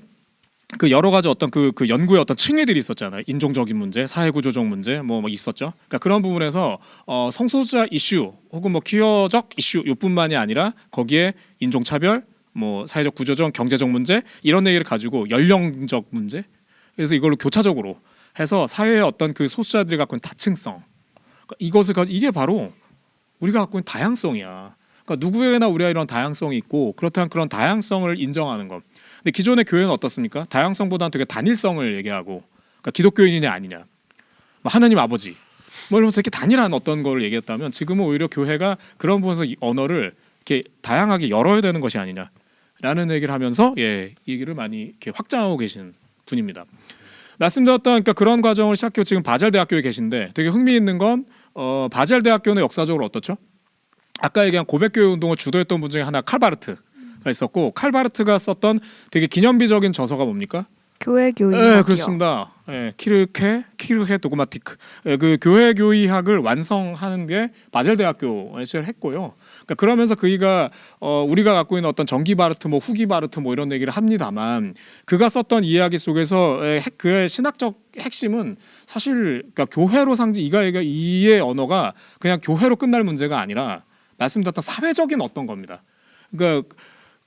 그 여러 가지 어떤 그 연구의 어떤 층위들이 있었잖아요. 인종적인 문제, 사회구조적 문제 뭐 있었죠. 그러니까 그런 부분에서 성소수자 이슈 혹은 뭐 퀴어적 이슈 이뿐만이 아니라 거기에 인종차별, 뭐 사회적 구조적, 경제적 문제 이런 얘기를 가지고 연령적 문제 그래서 이걸로 교차적으로 해서 사회의 어떤 그 소수자들이 갖고 있는 다층성 그러니까 이게 바로 우리가 갖고 있는 다양성이야. 그러니까 누구에게나 우리가 이런 다양성이 있고 그렇다면 그런 다양성을 인정하는 것. 근데 기존의 교회는 어떻습니까? 다양성보다는 되게 단일성을 얘기하고 그러니까 기독교인이냐 아니냐, 뭐 하나님 아버지 뭐 이러면서 이렇게 단일한 어떤 걸 얘기했다면 지금은 오히려 교회가 그런 부분에서 이 언어를 이렇게 다양하게 열어야 되는 것이 아니냐라는 얘기를 하면서 이 얘기를 많이 이렇게 확장하고 계신 분입니다. 말씀드렸던 그러니까 그런 과정을 시작해 지금 바젤 대학교에 계신데 되게 흥미있는 건 바젤 대학교는 역사적으로 어떻죠? 아까 얘기한 고백교회 운동을 주도했던 분 중에 하나 칼바르트가 있었고 칼바르트가 썼던 되게 기념비적인 저서가 뭡니까?
교회 교의.
네, 그렇습니다. 키르헤 도그마티크. 그 교회 교의학을 완성하는 게 바젤 대학교에서 했고요. 그러니까 그러면서 그이가 우리가 갖고 있는 어떤 전기 바르트, 뭐 후기 바르트, 뭐 이런 얘기를 합니다만 그가 썼던 이야기 속에서 그의 신학적 핵심은 사실 그러니까 교회로 이의 언어가 그냥 교회로 끝날 문제가 아니라 말씀드렸던 사회적인 어떤 겁니다. 그러니까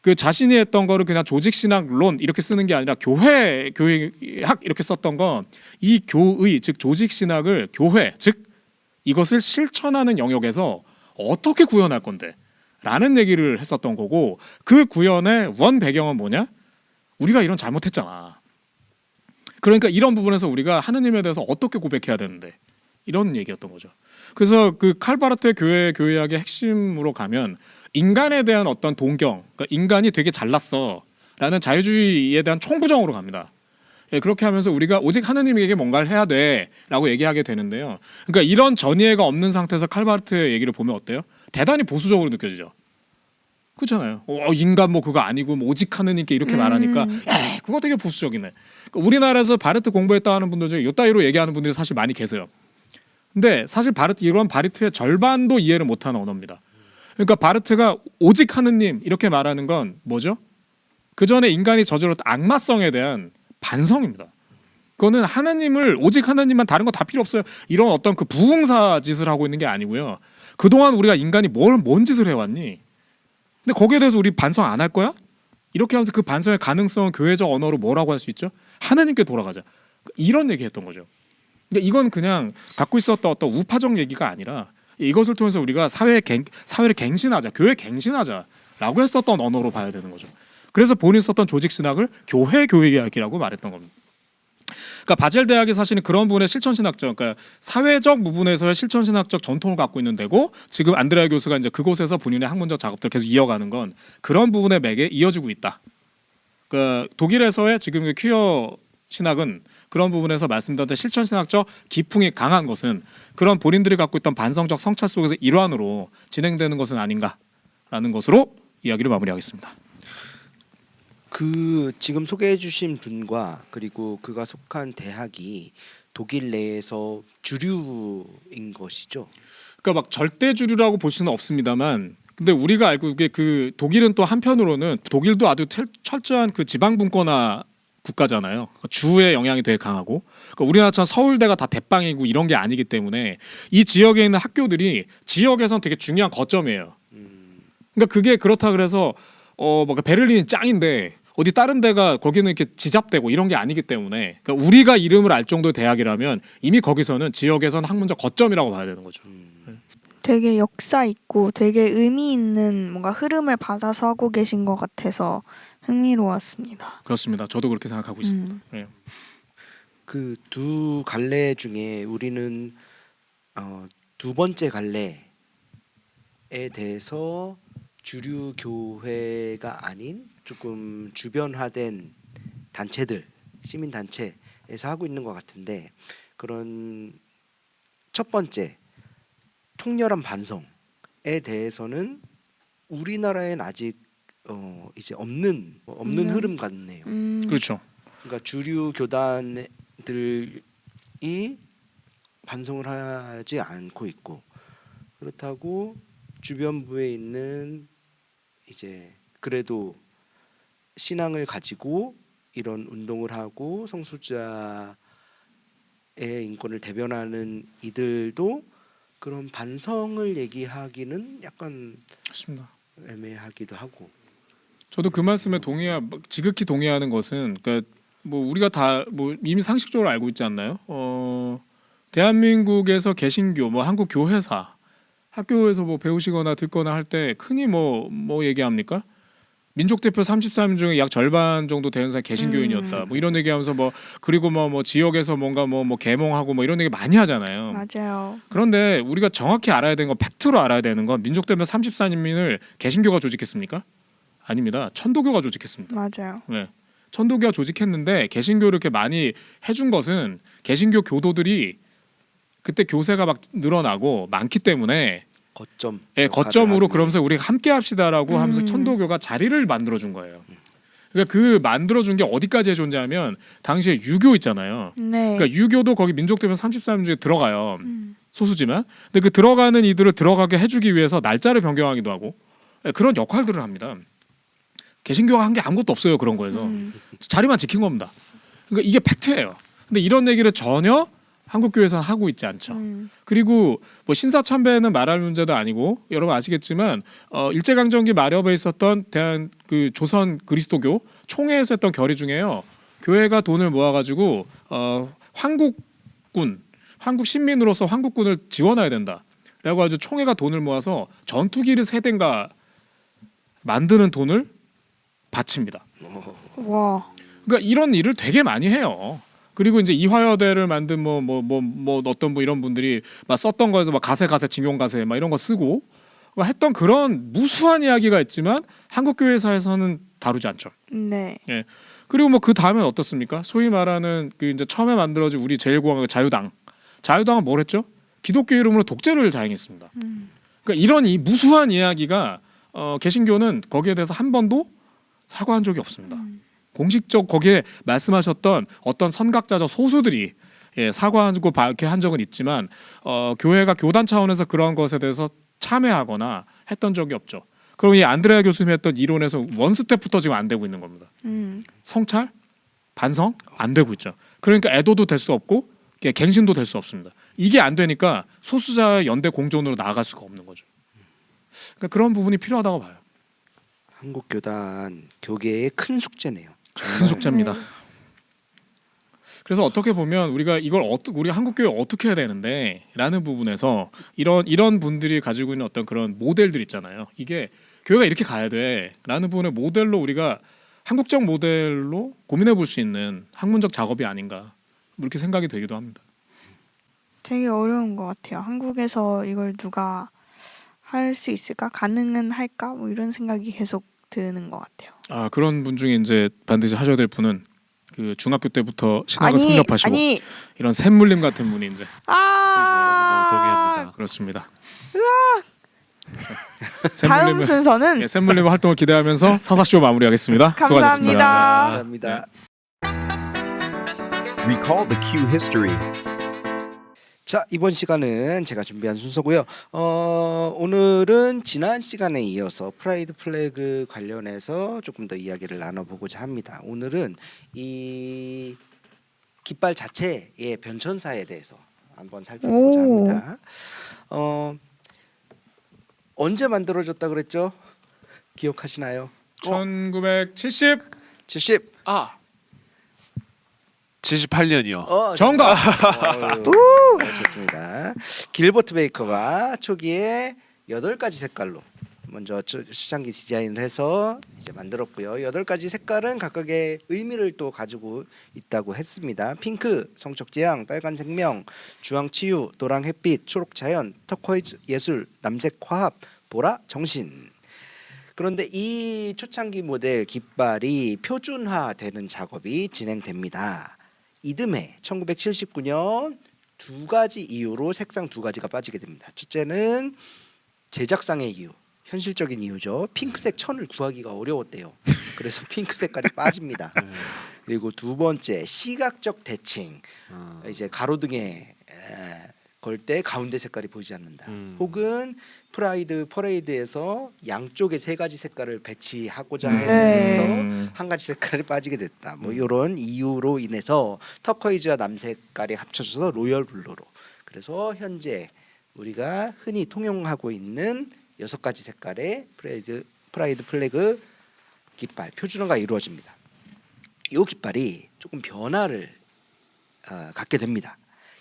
그 자신이 했던 거를 그냥 조직신학론 이렇게 쓰는 게 아니라 교회학 이렇게 썼던 건 이 교의 즉 조직신학을 교회 즉 이것을 실천하는 영역에서 어떻게 구현할 건데 라는 얘기를 했었던 거고 그 구현의 원 배경은 뭐냐? 우리가 이런 잘못했잖아. 그러니까 이런 부분에서 우리가 하느님에 대해서 어떻게 고백해야 되는데 이런 얘기였던 거죠. 그래서 그 칼바르트의 교회학의 핵심으로 가면 인간에 대한 어떤 동경, 그러니까 인간이 되게 잘났어라는 자유주의에 대한 총부정으로 갑니다. 그렇게 하면서 우리가 오직 하느님에게 뭔가를 해야 돼라고 얘기하게 되는데요. 그러니까 이런 전이해가 없는 상태에서 칼바르트의 얘기를 보면 어때요? 대단히 보수적으로 느껴지죠. 그렇잖아요. 인간 뭐 그거 아니고 뭐 오직 하느님께 이렇게 말하니까 그거 되게 보수적이네. 그러니까 우리나라에서 바르트 공부했다 하는 분들 중에 요따위로 얘기하는 분들이 사실 많이 계세요. 근데 사실 이런 바르트의 절반도 이해를 못하는 언어입니다. 그러니까 바르트가 오직 하느님 이렇게 말하는 건 뭐죠? 그 전에 인간이 저질렀던 악마성에 대한 반성입니다. 그거는 하나님을 오직 하나님만 다른 거 다 필요 없어요. 이런 어떤 그 부흥사 짓을 하고 있는 게 아니고요. 그동안 우리가 인간이 뭔 짓을 해왔니? 근데 거기에 대해서 우리 반성 안 할 거야? 이렇게 하면서 그 반성의 가능성은 교회적 언어로 뭐라고 할 수 있죠? 하나님께 돌아가자. 이런 얘기했던 거죠. 그러니까 이건 그냥 갖고 있었던 어떤 우파적 얘기가 아니라 이것을 통해서 우리가 사회를 갱신하자, 교회 갱신하자라고 했었던 언어로 봐야 되는 거죠. 그래서 본인이 썼던 조직신학을 교회학이라고 말했던 겁니다. 그러니까 바젤 대학이 사실은 그런 부분의 실천신학적, 그러니까 사회적 부분에서의 실천신학적 전통을 갖고 있는 데고 지금 안드레아 교수가 이제 그곳에서 본인의 학문적 작업들을 계속 이어가는 건 그런 부분의 맥에 이어지고 있다. 그러니까 독일에서의 지금 퀴어 신학은 그런 부분에서 말씀드렸던 실천신학적 기풍이 강한 것은 그런 본인들이 갖고 있던 반성적 성찰 속에서 일환으로 진행되는 것은 아닌가라는 것으로 이야기를 마무리하겠습니다.
그 지금 소개해주신 분과 그리고 그가 속한 대학이 독일 내에서 주류인 것이죠.
그러니까 막 절대 주류라고 볼 수는 없습니다만, 근데 우리가 알고 있게 그 독일은 또 한편으로는 독일도 아주 철저한 그 지방분권화 국가잖아요. 주의 영향이 되게 강하고, 그러니까 우리나라처럼 서울대가 다 대빵이고 이런 게 아니기 때문에 이 지역에 있는 학교들이 지역에선 되게 중요한 거점이에요. 그러니까 그게 그렇다 그래서 막 베를린이 짱인데 어디 다른 데가 거기는 이렇게 지잡되고 이런 게 아니기 때문에, 그러니까 우리가 이름을 알 정도의 대학이라면 이미 거기서는 지역에선 학문적 거점이라고 봐야 되는 거죠.
되게 역사 있고 되게 의미 있는 뭔가 흐름을 받아서 하고 계신 것 같아서 흥미로웠습니다.
그렇습니다. 저도 그렇게 생각하고 있습니다.
그 두 갈래 중에 우리는 두 번째 갈래에 대해서 주류 교회가 아닌 조금 주변화된 단체들, 시민 단체에서 하고 있는 것 같은데, 그런 첫 번째 통렬한 반성에 대해서는 우리나라엔 아직 이제 없는 흐름 같네요.
그렇죠.
그러니까 주류 교단들이 반성을 하지 않고 있고, 그렇다고 주변부에 있는 이제 그래도 신앙을 가지고 이런 운동을 하고 성소수자의 인권을 대변하는 이들도 그런 반성을 얘기하기는 약간
맞습니다.
애매하기도 하고.
저도 그 말씀에 지극히 동의하는 것은, 그러니까 뭐 우리가 다 뭐 이미 상식적으로 알고 있지 않나요? 대한민국에서 개신교, 뭐 한국 교회사 학교에서 뭐 배우시거나 듣거나 할 때 흔히 뭐 얘기합니까? 민족 대표 33인 중에 약 절반 정도 되는 사람이 개신교인이었다. 뭐 이런 얘기하면서 뭐 그리고 뭐 지역에서 뭔가 뭐 계몽하고 뭐 이런 얘기 많이 하잖아요.
맞아요.
그런데 우리가 정확히 알아야 되는 건 팩트로 알아야 되는 건 민족 대표 34인민을 개신교가 조직했습니까? 아닙니다. 천도교가 조직했습니다.
맞아요.
네. 천도교가 조직했는데 개신교를 이렇게 많이 해준 것은 개신교 교도들이 그때 교세가 막 늘어나고 많기 때문에
거점.
거점으로
역할을
그러면서 우리가 함께 합시다라고 하면서 천도교가 자리를 만들어 준 거예요. 그러니까 그 만들어 준 게 어디까지의 존재하면 당시에 유교 있잖아요.
네.
그러니까 유교도 거기 민족대표 33 중에 들어가요. 소수지만. 근데 그 들어가는 이들을 들어가게 해주기 위해서 날짜를 변경하기도 하고 그런 역할들을 합니다. 개신교가 한 게 아무것도 없어요. 그런 거에서 자리만 지킨 겁니다. 그러니까 이게 팩트예요. 근데 이런 얘기를 전혀 한국교회에서는 하고 있지 않죠. 그리고 뭐 신사참배는 말할 문제도 아니고 여러분 아시겠지만 일제강점기 마렵에 있었던 대한 그 조선 그리스도교 총회에서 했던 결의 중에요. 교회가 돈을 모아가지고 한국 신민으로서 한국군을 지원해야 된다. 라고 아주 총회가 돈을 모아서 전투기를 3대인가 만드는 돈을 바칩니다.
와.
그러니까 이런 일을 되게 많이 해요. 그리고 이제 이화여대를 만든 뭐 어떤 뭐 이런 분들이 막 썼던 거에서 막 가세 징용가세 막 이런 거 쓰고 했던 그런 무수한 이야기가 있지만 한국교회사에서는 다루지 않죠.
네.
예. 그리고 뭐 그 다음엔 어떻습니까? 소위 말하는 그 이제 처음에 만들어진 우리 제일공화국 자유당은 뭘 했죠? 기독교 이름으로 독재를 자행했습니다. 그러니까 이런 이 무수한 이야기가 개신교는 거기에 대해서 한 번도 사과한 적이 없습니다. 공식적 거기에 말씀하셨던 어떤 선각자적 소수들이 사과하고 이렇게 한 적은 있지만 교회가 교단 차원에서 그런 것에 대해서 참여하거나 했던 적이 없죠. 그럼 이 안드레아 교수님이 했던 이론에서 원 스텝부터 지금 안 되고 있는 겁니다. 성찰, 반성 안 되고 있죠. 그러니까 애도도 될 수 없고 갱신도 될 수 없습니다. 이게 안 되니까 소수자의 연대 공존으로 나아갈 수가 없는 거죠. 그러니까 그런 부분이 필요하다고 봐요.
한국교단 교계의 큰 숙제네요.
큰 숙제입니다.
네.
그래서 어떻게 보면 우리가 이걸 우리 한국교회 어떻게 해야 되는데라는 부분에서 이런 분들이 가지고 있는 어떤 그런 모델들 있잖아요. 이게 교회가 이렇게 가야 돼라는 부분의 모델로 우리가 한국적 모델로 고민해 볼 수 있는 학문적 작업이 아닌가 이렇게 생각이 되기도 합니다.
되게 어려운 것 같아요. 한국에서 이걸 누가 할 수 있을까? 가능은 할까? 뭐 이런 생각이 계속 드는 것 같아요.
아 그런 분 중에 이제 반드시 하셔야 될 분은 그 중학교 때부터 신학을 섭렵하시고 이런 샘물림 같은 분이 이제
너무 동의합니다.
그렇습니다.
다음 순서는
샘물림 활동을 기대하면서 사사쇼 마무리하겠습니다. 수고하셨습니다.
감사합니다.
감사합니다.
Recall the Q history.
자, 이번 시간은 제가 준비한 순서고요. 오늘은 지난 시간에 이어서 프라이드 플래그 관련해서 조금 더 이야기를 나눠보고자 합니다. 오늘은 이 깃발 자체의 변천사에 대해서 한번 살펴보고자 합니다. 언제 만들어졌다 그랬죠? 기억하시나요?
1970
70.
78년이요.
정답.
좋습니다. 길버트 베이커가 초기에 8가지 색깔로 먼저 시장기 디자인을 해서 이제 만들었고요. 8가지 색깔은 각각의 의미를 또 가지고 있다고 했습니다. 핑크 성적 지향, 빨간 생명, 주황 치유, 노랑 햇빛, 초록 자연, 터코이즈 예술, 남색 화합, 보라 정신. 그런데 이 초창기 모델 깃발이 표준화되는 작업이 진행됩니다. 이듬해 1979년 2가지 이유로 색상 2가지가 빠지게 됩니다. 첫째는 제작상의 이유, 현실적인 이유죠. 핑크색 천을 구하기가 어려웠대요. 그래서 핑크 색깔이 빠집니다. 그리고 두 번째 시각적 대칭, 이제 가로등에 걸 때 가운데 색깔이 보이지 않는다. 혹은 프라이드 퍼레이드에서 양쪽에 3가지 색깔을 배치하고자 해서 한 가지 색깔이 빠지게 됐다. 뭐 이런 이유로 인해서 터코이즈와 남색깔이 합쳐져서 로열 블루로. 그래서 현재 우리가 흔히 통용하고 있는 6가지 색깔의 프라이드 플래그 깃발 표준화가 이루어집니다. 이 깃발이 조금 변화를 갖게 됩니다.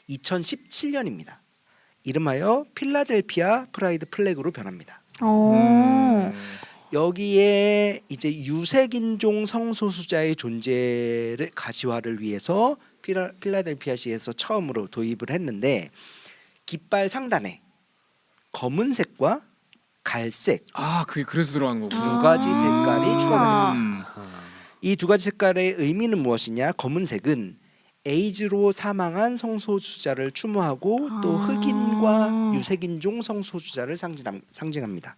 2017년입니다. 이름하여 필라델피아 프라이드 플래그로 변합니다.
어.
여기에 이제 유색인종 성소수자의 존재를 가시화를 위해서 필라델피아시에서 처음으로 도입을 했는데 깃발 상단에 검은색과 갈색
그게 그래서 들어간 거구나.
두 가지 색깔이 추가됩니다.
음.
이 두 가지 색깔의 의미는 무엇이냐? 검은색은 에이즈로 사망한 성소수자를 추모하고 또 흑인과 유색인종 성소수자를 상징합니다.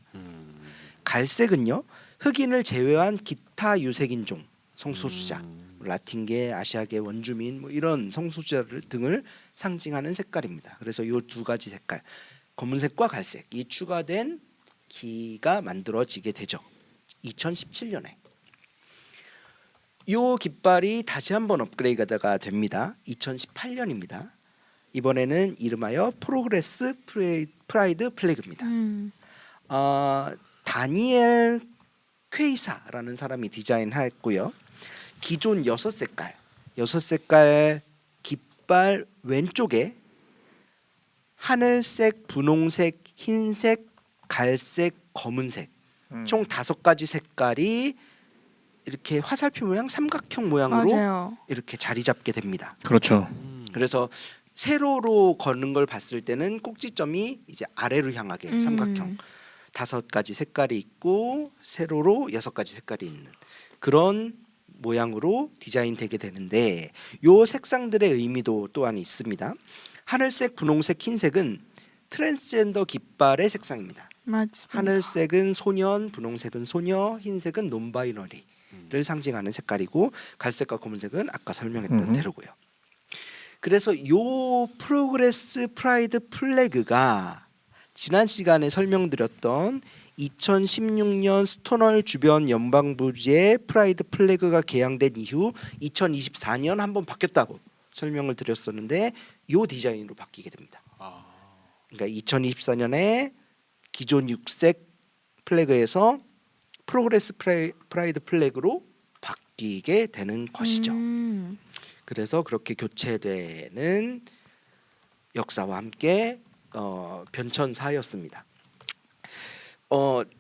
갈색은요, 흑인을 제외한 기타 유색인종 성소수자, 라틴계, 아시아계 원주민 뭐 이런 성소수자들 등을 상징하는 색깔입니다. 그래서 이 두 가지 색깔, 검은색과 갈색, 이 추가된 기가 만들어지게 되죠. 2017년에. 이 깃발이 다시 한번 업그레이드가 됩니다. 2018년입니다. 이번에는 이름하여 프로그레스 프라이드 플래그입니다. 다니엘 퀘이사라는 사람이 디자인했고요. 기존 6색깔 깃발 왼쪽에 하늘색, 분홍색, 흰색, 갈색, 검은색 총 5가지 색깔이 이렇게 화살표 모양, 삼각형 모양으로
맞아요.
이렇게 자리 잡게 됩니다.
그렇죠.
그래서 세로로 걷는 걸 봤을 때는 꼭지점이 이제 아래로 향하게 삼각형 5가지 색깔이 있고 세로로 6가지 색깔이 있는 그런 모양으로 디자인되게 되는데 요 색상들의 의미도 또한 있습니다. 하늘색, 분홍색, 흰색은 트랜스젠더 깃발의 색상입니다.
맞습니다.
하늘색은 소년, 분홍색은 소녀, 흰색은 논바이너리를 상징하는 색깔이고 갈색과 검은색은 아까 설명했던 대로고요. 그래서 요 프로그레스 프라이드 플래그가 지난 시간에 설명드렸던 2016년 스토널 주변 연방부지의 프라이드 플래그가 개양된 이후 2024년 한번 바뀌었다고 설명을 드렸었는데 요 디자인으로 바뀌게 됩니다. 그러니까 2024년에 기존 6색 플래그에서 프로그레스 프라이드 플래그로 바뀌게 되는 것이죠. 그래서 그렇게 교체되는 역사와 함께 변천사였습니다.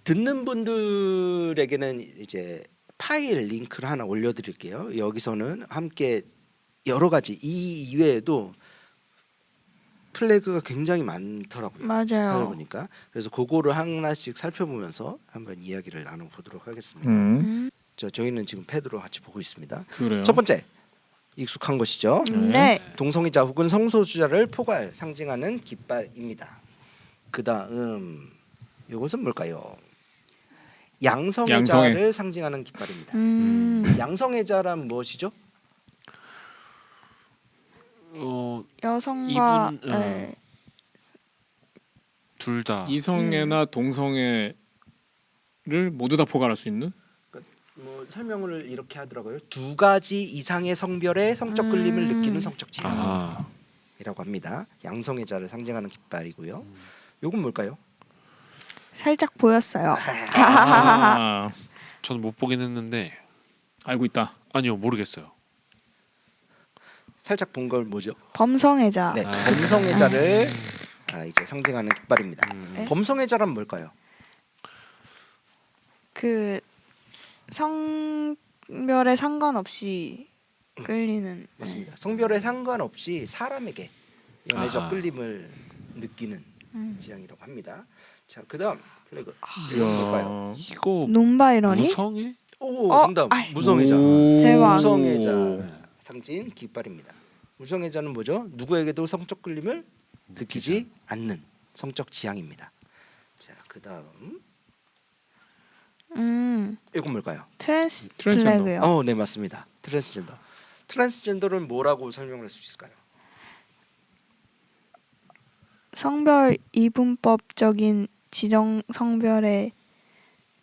듣는 분들에게는 이제 파일 링크를 하나 올려드릴게요. 여기서는 함께 여러 가지 이 이외에도 플래그가 굉장히 많더라고요.
맞아요.
알아보니까 그래서 그거를 하나씩 살펴보면서 한번 이야기를 나눠보도록 하겠습니다. 저희는 지금 패드로 같이 보고 있습니다.
그래요.
첫 번째 익숙한 것이죠.
네.
동성애자 혹은 성소수자를 포괄 상징하는 깃발입니다. 그 다음 이것은 뭘까요? 양성애자를
양성애.
상징하는 깃발입니다. 양성애자란 무엇이죠?
여성과
이분,
네.
둘 다
이성애나 동성애를 모두 다 포괄할 수 있는?
뭐 설명을 이렇게 하더라고요. 2가지 이상의 성별의 성적 끌림을 느끼는 성적 지향이라고 합니다. 양성애자를 상징하는 깃발이고요. 요건 뭘까요?
살짝 보였어요.
저는 못 보긴 했는데
알고 있다.
아니요 모르겠어요.
살짝 본 걸 뭐죠?
범성애자.
네, 범성애자를 이제 상징하는 깃발입니다. 범성애자란 뭘까요?
그 성별에 상관없이 끌리는.
맞습니다. 성별에 상관없이 사람에게 연애적
아하.
끌림을 느끼는 지향이라고 합니다. 자, 그다음 플래그
이야.
뭘까요?
이거
논바이러니?
무성애?
오,
어?
정답.
아이.
무성애자.
대박.
무성애자 상징 깃발입니다. 무성애자는 뭐죠? 누구에게도 성적 끌림을 느끼지 않는 성적 지향입니다. 자, 그다음 이건 뭘까요?
트랜스젠더.
플래그요.
네, 맞습니다. 트랜스젠더. 트랜스젠더는 뭐라고 설명을 할 수 있을까요?
성별 이분법적인 지정 성별에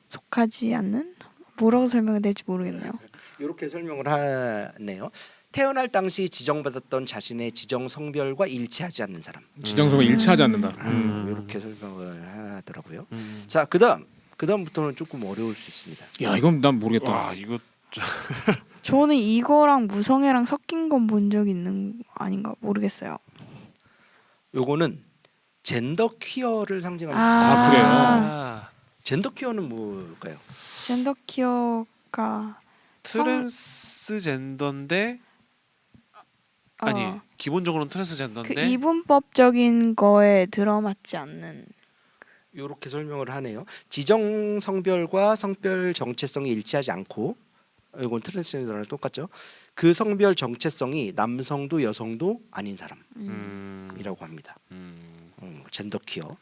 속하지 않는? 뭐라고 설명해야 될지 모르겠네요.
이렇게 설명을 하네요. 태어날 당시 지정받았던 자신의 지정 성별과 일치하지 않는 사람.
지정성을 일치하지 않는다.
이렇게 설명을 하더라고요. 자, 그다음부터는 조금 어려울 수 있습니다.
야 이건 난 모르겠다.
와 이거
저는 이거랑 무성애랑 섞인 건 본 적 있는 거 아닌가 모르겠어요.
요거는 젠더 퀴어를 상징합니다.
아, 그래요?
아,
젠더 퀴어는 뭘까요?
젠더 퀴어가
트랜스젠더인데 아니
어,
기본적으로는
그
트랜스젠더인데
이분법적인 거에 들어맞지 않는.
이렇게 설명을 하네요. 지정 성별과 성별 정체성이 일치하지 않고 이건 트랜스젠더랑 똑같죠. 그 성별 정체성이 남성도 여성도 아닌 사람이라고 합니다. 젠더 퀴어.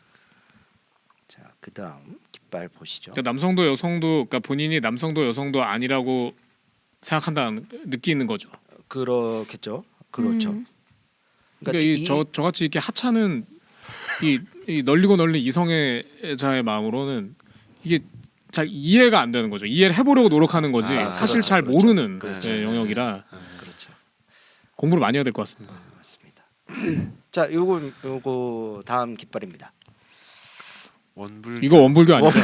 자, 그다음 깃발 보시죠.
그러니까 남성도 여성도 그러니까 본인이 남성도 여성도 아니라고 생각한다는 느끼는 거죠.
그렇겠죠. 그렇죠.
그러니까
이-
저같이 이렇게 하찮은 이 널리고 널린 이성애자의 마음으로는 이게 잘 이해가 안 되는 거죠. 이해를 해보려고 노력하는 거지
아,
사실
그렇죠,
잘
그렇죠.
모르는
그렇죠.
영역이라
그렇죠.
공부를 많이 해야 될 것 같습니다.
맞습니다. 자, 요거 다음 깃발입니다.
원불
이거 원불교 아니죠?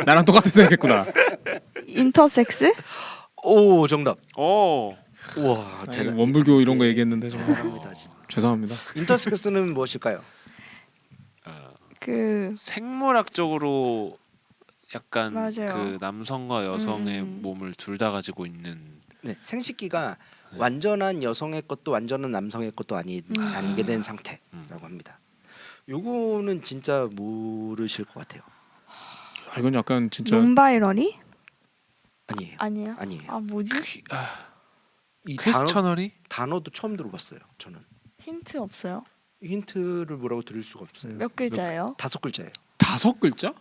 나랑 똑같은 생각했구나.
인터섹스?
오, 정답.
오
우와,
아니,
대단.
원불교 이런 거 얘기했는데 정말
대단합니다, 진짜.
죄송합니다.
인터섹스는 무엇일까요?
그
생물학적으로 약간
맞아요.
그 남성과 여성의
음.
몸을 둘 다 가지고 있는
네, 생식기가
네.
완전한 여성의 것도 완전한 남성의 것도 아니게 된 상태라고
음.
합니다. 요거는 진짜 모르실 것 같아요.
아, 이건 약간 진짜
논바이러리?
아니에요.
아니에요.
아니에요.
아 뭐지?
이
퀘스천널이
단어도 처음 들어봤어요. 저는
힌트 없어요?
힌트를 뭐라고 드릴 수가 없어요.
몇 글자예요?
5글자예요.
5글자?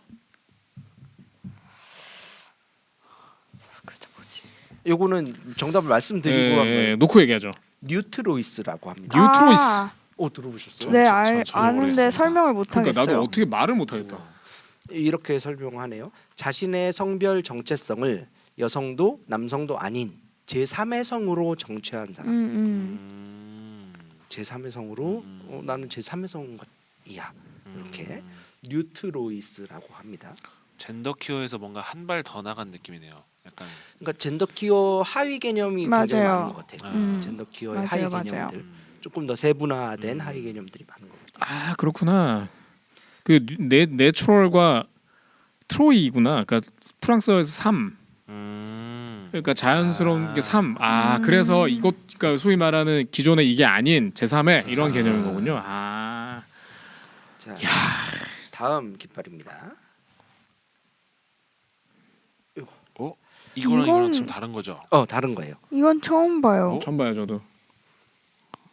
글자 뭐지?
요거는 정답을 말씀드리고 한번
놓고 얘기하죠.
뉴트로이스라고 합니다.
뉴트로이스.
아,
오, 들어보셨어요?
네,
전혀
아는데
모르겠습니다.
설명을 못
그러니까
하겠어요.
나도 어떻게 말을 못 하겠다.
이렇게 설명하네요. 자신의 성별 정체성을 여성도 남성도 아닌 제3의 성으로 정체한 사람. 제3의 성으로 나는 제3의 성이야. 이렇게 뉴트로이스라고 합니다.
젠더 퀴어에서 뭔가 한 발 더 나간 느낌이네요. 약간
그러니까 젠더 퀴어 하위 개념이 굉장히
맞아요.
많은 것 같아요.
음.
젠더 퀴어의
맞아요,
하위
맞아요.
개념들 조금 더 세분화된 하위 개념들이 많은 것 같아요.
아 그렇구나. 그 내추럴과 트로이구나. 그러니까 프랑스어에서 삶. 그러니까 자연스러운 게 삶. 아 그래서 이것 그러니까 소위 말하는 기존의 이게 아닌 제3의 이런 개념인 거군요. 아
자, 다음 깃발입니다.
이거랑
이건-
이거랑 좀 다른 거죠.
다른 거예요.
이건 처음 봐요.
처음 봐요 저도.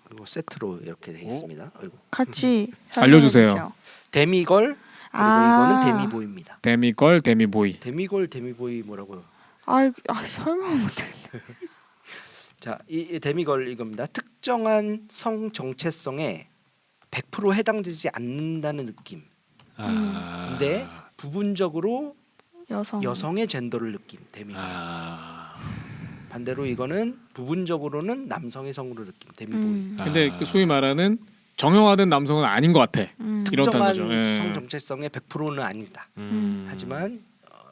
그리고 세트로 이렇게 돼 있습니다. 아이고.
같이
알려주세요.
설명해주세요.
데미걸 그리고
아.
이거는 데미보이입니다.
데미걸 데미보이.
데미걸 데미보이 뭐라고요?
설명 못해.
자, 이 데미걸 이겁니다. 특정한 성 정체성에 100% 해당되지 않는다는 느낌. 근데 부분적으로 여성의 젠더를 느낀 데미걸. 반대로 이거는 부분적으로는 남성의 성으로 느낀 데미보이.
근데 그 소위 말하는 정형화된 남성은 아닌 것 같아. 이렇다는 거죠.
특정한
예.
성 정체성의 100%는 아니다.
음.
하지만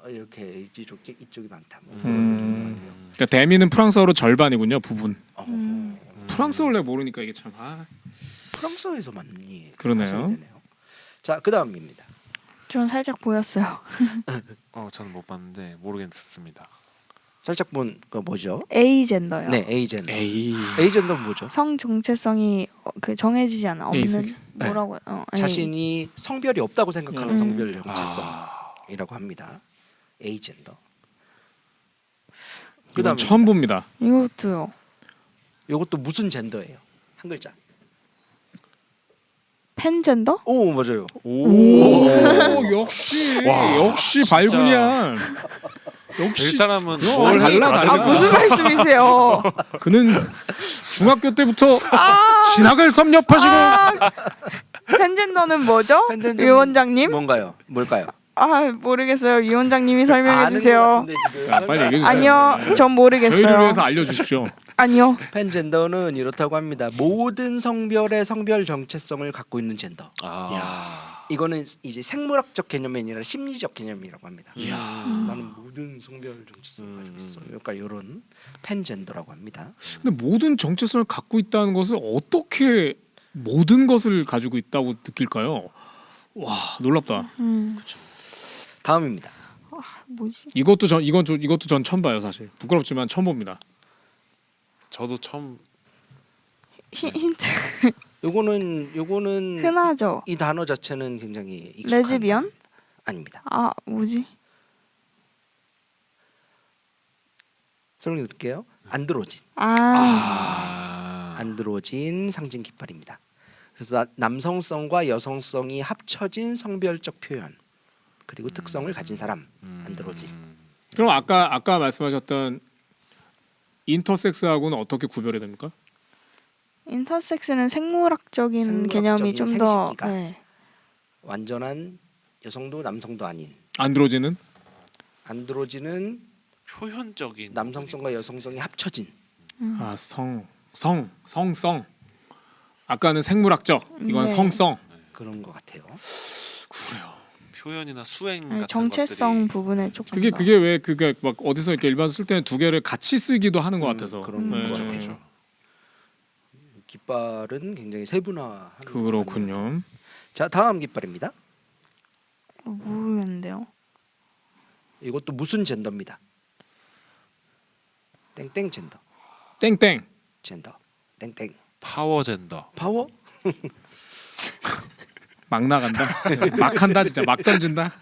이렇게 이쪽이 많다. 뭐 그런 느낌인 것 같아요.
그러니까 데미는 프랑스어로 절반이군요. 부분. 프랑스어 원래 모르니까 이게 참.
프랑스어에서 많이
그러네요.
하셔야 되네요. 자, 그다음입니다.
전 살짝 보였어요.
저는 못 봤는데 모르겠습니다.
살짝 본 거 뭐죠?
A 젠더요.
네, 에이젠더.
에이.
에이젠더는 뭐죠?
성 정체성이 그 정해지지 않아 없는
에이스.
뭐라고 A.
자신이 성별이 없다고 생각하는 성별
아.
정체성이라고 합니다. 에이젠더.
이건
그다음에
처음 봅니다.
이것도요.
이것도 무슨 젠더예요? 한 글자.
팬젠더?
오, 맞아요.
오, 역시
와,
역시
진짜.
발군이야.
될
역시
사람은
그럼
뭘
달라,
해도
달라.
다르구나.
무슨 말씀이세요?
그는 중학교 때부터 신학을 섭렵하시고
팬젠더는 뭐죠?
팬젠더는
위원장님?
뭔가요? 뭘까요?
모르겠어요. 위원장님이 설명해
아는 것
주세요.
같은데 지금.
자, 빨리 얘기해 주세요.
아니요, 전
저희를
모르겠어요.
위해서 알려주십시오.
아니요.
팬젠더는 이렇다고 합니다. 모든 성별의 성별 정체성을 갖고 있는 젠더. 이거는 이제 생물학적 개념이 아니라 심리적 개념이라고 합니다. 나는 모든 성별 정체성을 가지고 있어. 그러니까 이런 팬젠더라고 합니다.
근데 모든 정체성을 갖고 있다는 것을 어떻게 모든 것을 가지고 있다고 느낄까요? 와 놀랍다.
다음입니다.
뭐지?
이것도 전 처음 봐요 사실. 부끄럽지만 처음 봅니다.
저도 처음
힌트
요거는
흔하죠.
이 단어 자체는 굉장히 익숙한
레즈비언?
단어입니다. 아닙니다.
아 뭐지?
설명해 드릴게요. 안드로진. 안드로진 상징 깃발입니다. 그래서 남성성과 여성성이 합쳐진 성별적 표현 그리고 특성을 가진 사람 안드로진.
그럼 아까 말씀하셨던 인터섹스하고는 어떻게 구별이 됩니까?
인터섹스는 생물학적인
생물학적인
개념이 좀 더
생식기가.
네.
완전한 여성도 남성도 아닌
안드로진은
안드로진은
표현적인
남성성과 여성성이 합쳐진
성성. 아까는 생물학적, 이건
네.
성성.
그런 것 같아요.
그래요.
표현이나 수행
아니,
같은
정체성
것들이
부분에 조금
그게
더.
그게 왜 그게 막 어디서 이렇게 일반 쓸 때는 두 개를 같이 쓰기도 하는 것 같아서
그런
네.
것 같아요.
그렇죠.
깃발은 굉장히 세분화한
그렇군요.
자 다음 깃발입니다.
모르겠는데요.
이것도 무슨 젠더입니다. 땡땡 젠더.
땡땡.
젠더. 땡땡.
파워 젠더.
파워?
막 나간다. 막 한다 진짜 막 던진다.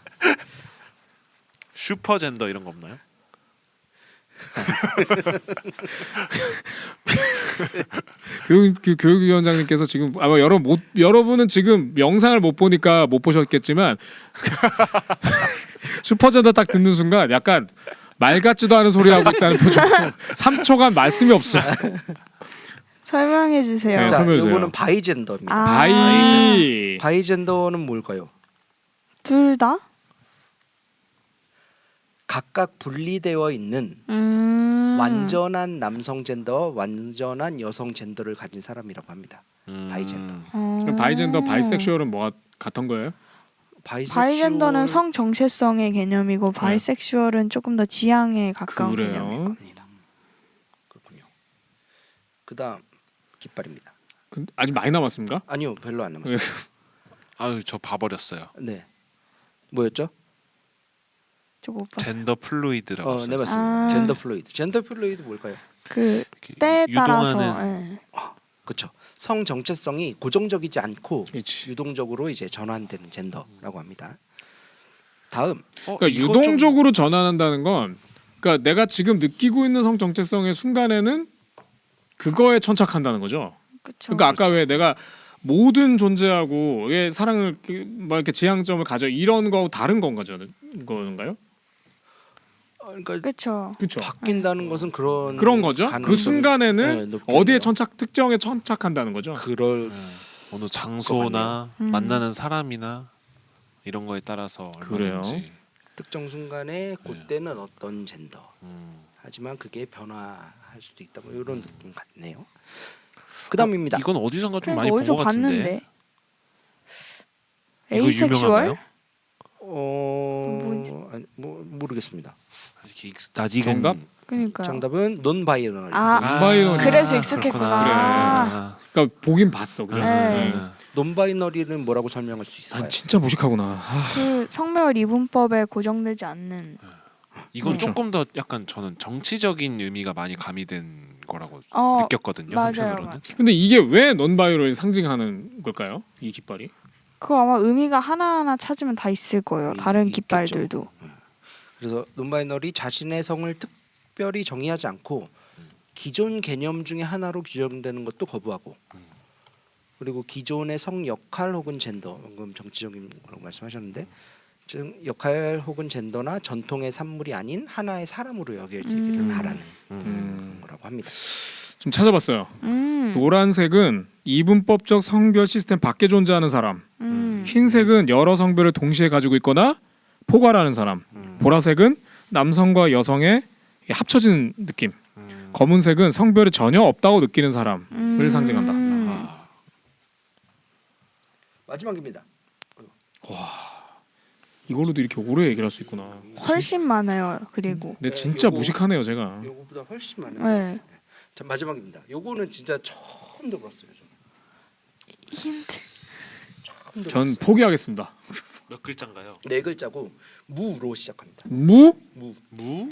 슈퍼 젠더 이런 거 없나요?
교육위원장님께서 지금 아마 여러분은 지금 영상을 못 보니까 못 보셨겠지만 슈퍼젠더 딱 듣는 순간 약간 말 같지도 않은 소리 하고 있다는 표정. 3초간 말씀이 없었어.
설명해 주세요.
네,
자
설명해 주세요.
요거는 바이젠더입니다.
바이.
바이젠더는 뭘까요?
둘 다?
각각 분리되어 있는 완전한 남성 젠더, 완전한 여성 젠더를 가진 사람이라고 합니다. 바이젠더.
그럼 바이젠더, 바이섹슈얼은 뭐가 같은 거예요?
바이젠더는 성 정체성의 개념이고 바이섹슈얼은 조금 더 지향에 가까운 개념일
그래요.
겁니다.
그렇군요. 그다음 깃발입니다.
아직 많이 남았습니까?
아니요, 별로 안 남았어요.
아유 저 봐버렸어요.
네. 뭐였죠?
저 못 봤어요.
젠더 플루이드라고
네
써있어요.
맞습니다. 젠더 플루이드. 젠더 플루이드 뭘까요?
그
이렇게
때에 따라서
유동하는
예.
그렇죠. 성 정체성이 고정적이지 않고
그렇지.
유동적으로 이제 전환되는 젠더라고 합니다. 다음
그러니까
이거
유동적으로 전환한다는 건 그러니까 내가 지금 느끼고 있는 성 정체성의 순간에는 그거에 천착한다는 거죠.
그쵸.
그러니까 아까 왜 내가 모든 존재하고 왜 사랑을 뭐 이렇게 지향점을 가져 이런 거하고 다른 건가요?
그러니까
그쵸.
그렇죠.
바뀐다는 것은
그런 거죠. 그
가능성이,
순간에는
높겠네요.
어디에 특정에 천착한다는 거죠.
그럴
어느 장소나
음.
만나는 사람이나 이런 거에 따라서
그래요.
얼마든지.
특정 순간에 그때는 어떤 젠더.
음.
하지만 그게 변화할 수도 있다. 뭐 이런 느낌 같네요. 그다음입니다.
이건 어디선가 좀
그러니까
많이 본
어디서
것 같은데.
봤는데.
이거
에이섹슈얼?
유명한가요?
아니, 모르겠습니다.
이렇게 낯익은
정답?
그러니까요.
정답은 논 바이너리.
논바이너리.
그래서 익숙했구나.
그렇구나.
그러니까 보긴 봤어. 그죠?
네.
논 바이너리는 뭐라고 설명할 수 있을까요?
난 진짜 무식하구나.
그 성별 이분법에 고정되지 않는.
이건
그렇죠.
조금 더 약간 저는 정치적인 의미가 많이 가미된 거라고
어,
느꼈거든요.
맞아요,
한편으로는.
맞아요.
근데 이게 왜 논바이럴을 상징하는 걸까요? 이 깃발이?
그거 아마 의미가 하나하나 찾으면 다 있을 거예요. 다른
있겠죠.
깃발들도.
그래서 논 바이너리 자신의 성을 특별히 정의하지 않고 기존 개념 중에 하나로 규정되는 것도 거부하고 그리고 기존의 성 역할 혹은 젠더 방금 정치적인 거라고 말씀하셨는데 즉 역할 혹은 젠더나 전통의 산물이 아닌 하나의 사람으로 여겨지기를 바라는 거라고 합니다.
좀 찾아봤어요. 노란색은 이분법적 성별 시스템 밖에 존재하는 사람. 흰색은 여러 성별을 동시에 가지고 있거나 포괄하는 사람. 보라색은 남성과 여성의 합쳐진 느낌. 검은색은 성별이 전혀 없다고 느끼는 사람을 상징한다.
마지막입니다.
이걸로도 이렇게 오래 얘기를 할 수 있구나.
훨씬 많아요. 그리고.
근데 진짜
요거-
무식하네요, 제가.
요거보다 훨씬 많은.
네.
자 마지막입니다. 요거는 진짜 처음 들어봤어요. 저는.
힌트.
처음 처음
전
들어봤어요.
포기하겠습니다.
몇 글자인가요?
네 글자고 무로 시작합니다.
무?
무.
무?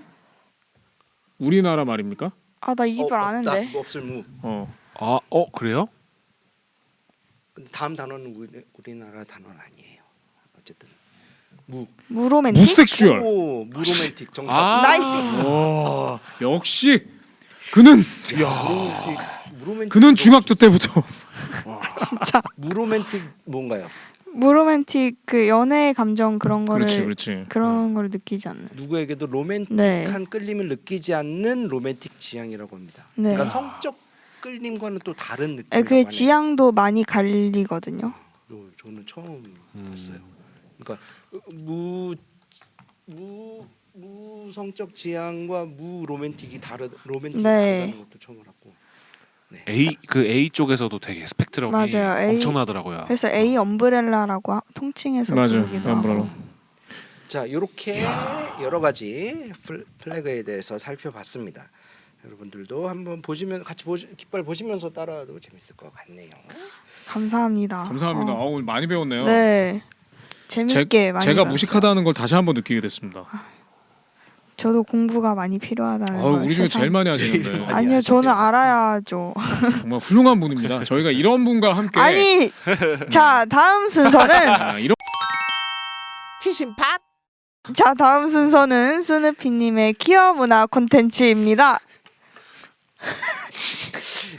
우리나라 말입니까?
아 나 이 말 아는데.
없을 무.
그래요?
근데 다음 단어는 우리나라 단어는 아니에요. 어쨌든 무.
무로맨틱?
무섹슈얼.
오, 무로맨틱 정답.
나이스.
와, 역시 그는
무로맨틱.
그는 중학교 때부터
진짜.
무로맨틱 뭔가요?
무로맨틱 그 연애의 감정 그런 거를
그렇지.
그런 걸 느끼지 않는.
누구에게도 로맨틱한
네.
끌림을 느끼지 않는 로맨틱 지향이라고 합니다.
네.
그러니까 성적 끌림과는 또 다른
네,
느낌이라고
그
하네요.
지향도 많이 갈리거든요.
저는 처음
음.
봤어요. 그러니까 무성적 지향과 무로맨틱이 로맨틱이
네.
다르다는 것도 처음 알았고. 네.
A 쪽에서도 되게 스펙트럼이
맞아요. A.
엄청나더라고요.
그래서 A 엄브렐라라고 통칭해서
맞아요.
부르기도 하고.
엄브렐라.
자, 이렇게 여러 가지 플래그에 대해서 살펴봤습니다. 여러분들도 한번 보시면 깃발 보시면서 따라도 재밌을 것 같네요.
감사합니다.
감사합니다.
어.
오늘 많이 배웠네요.
네. 재밌게 많이
제가
배웠어요.
무식하다는 걸 다시 한번 느끼게 됐습니다.
저도 공부가 많이 필요하다는 걸
우리 중에
새삼-
제일 많이 하시는데
아니요, 저는 알아야죠.
정말 훌륭한 분입니다. 저희가 이런 분과 함께
아니, 자 다음 순서는
이런
자 다음 순서는 스누피님의 퀴어 문화 콘텐츠입니다.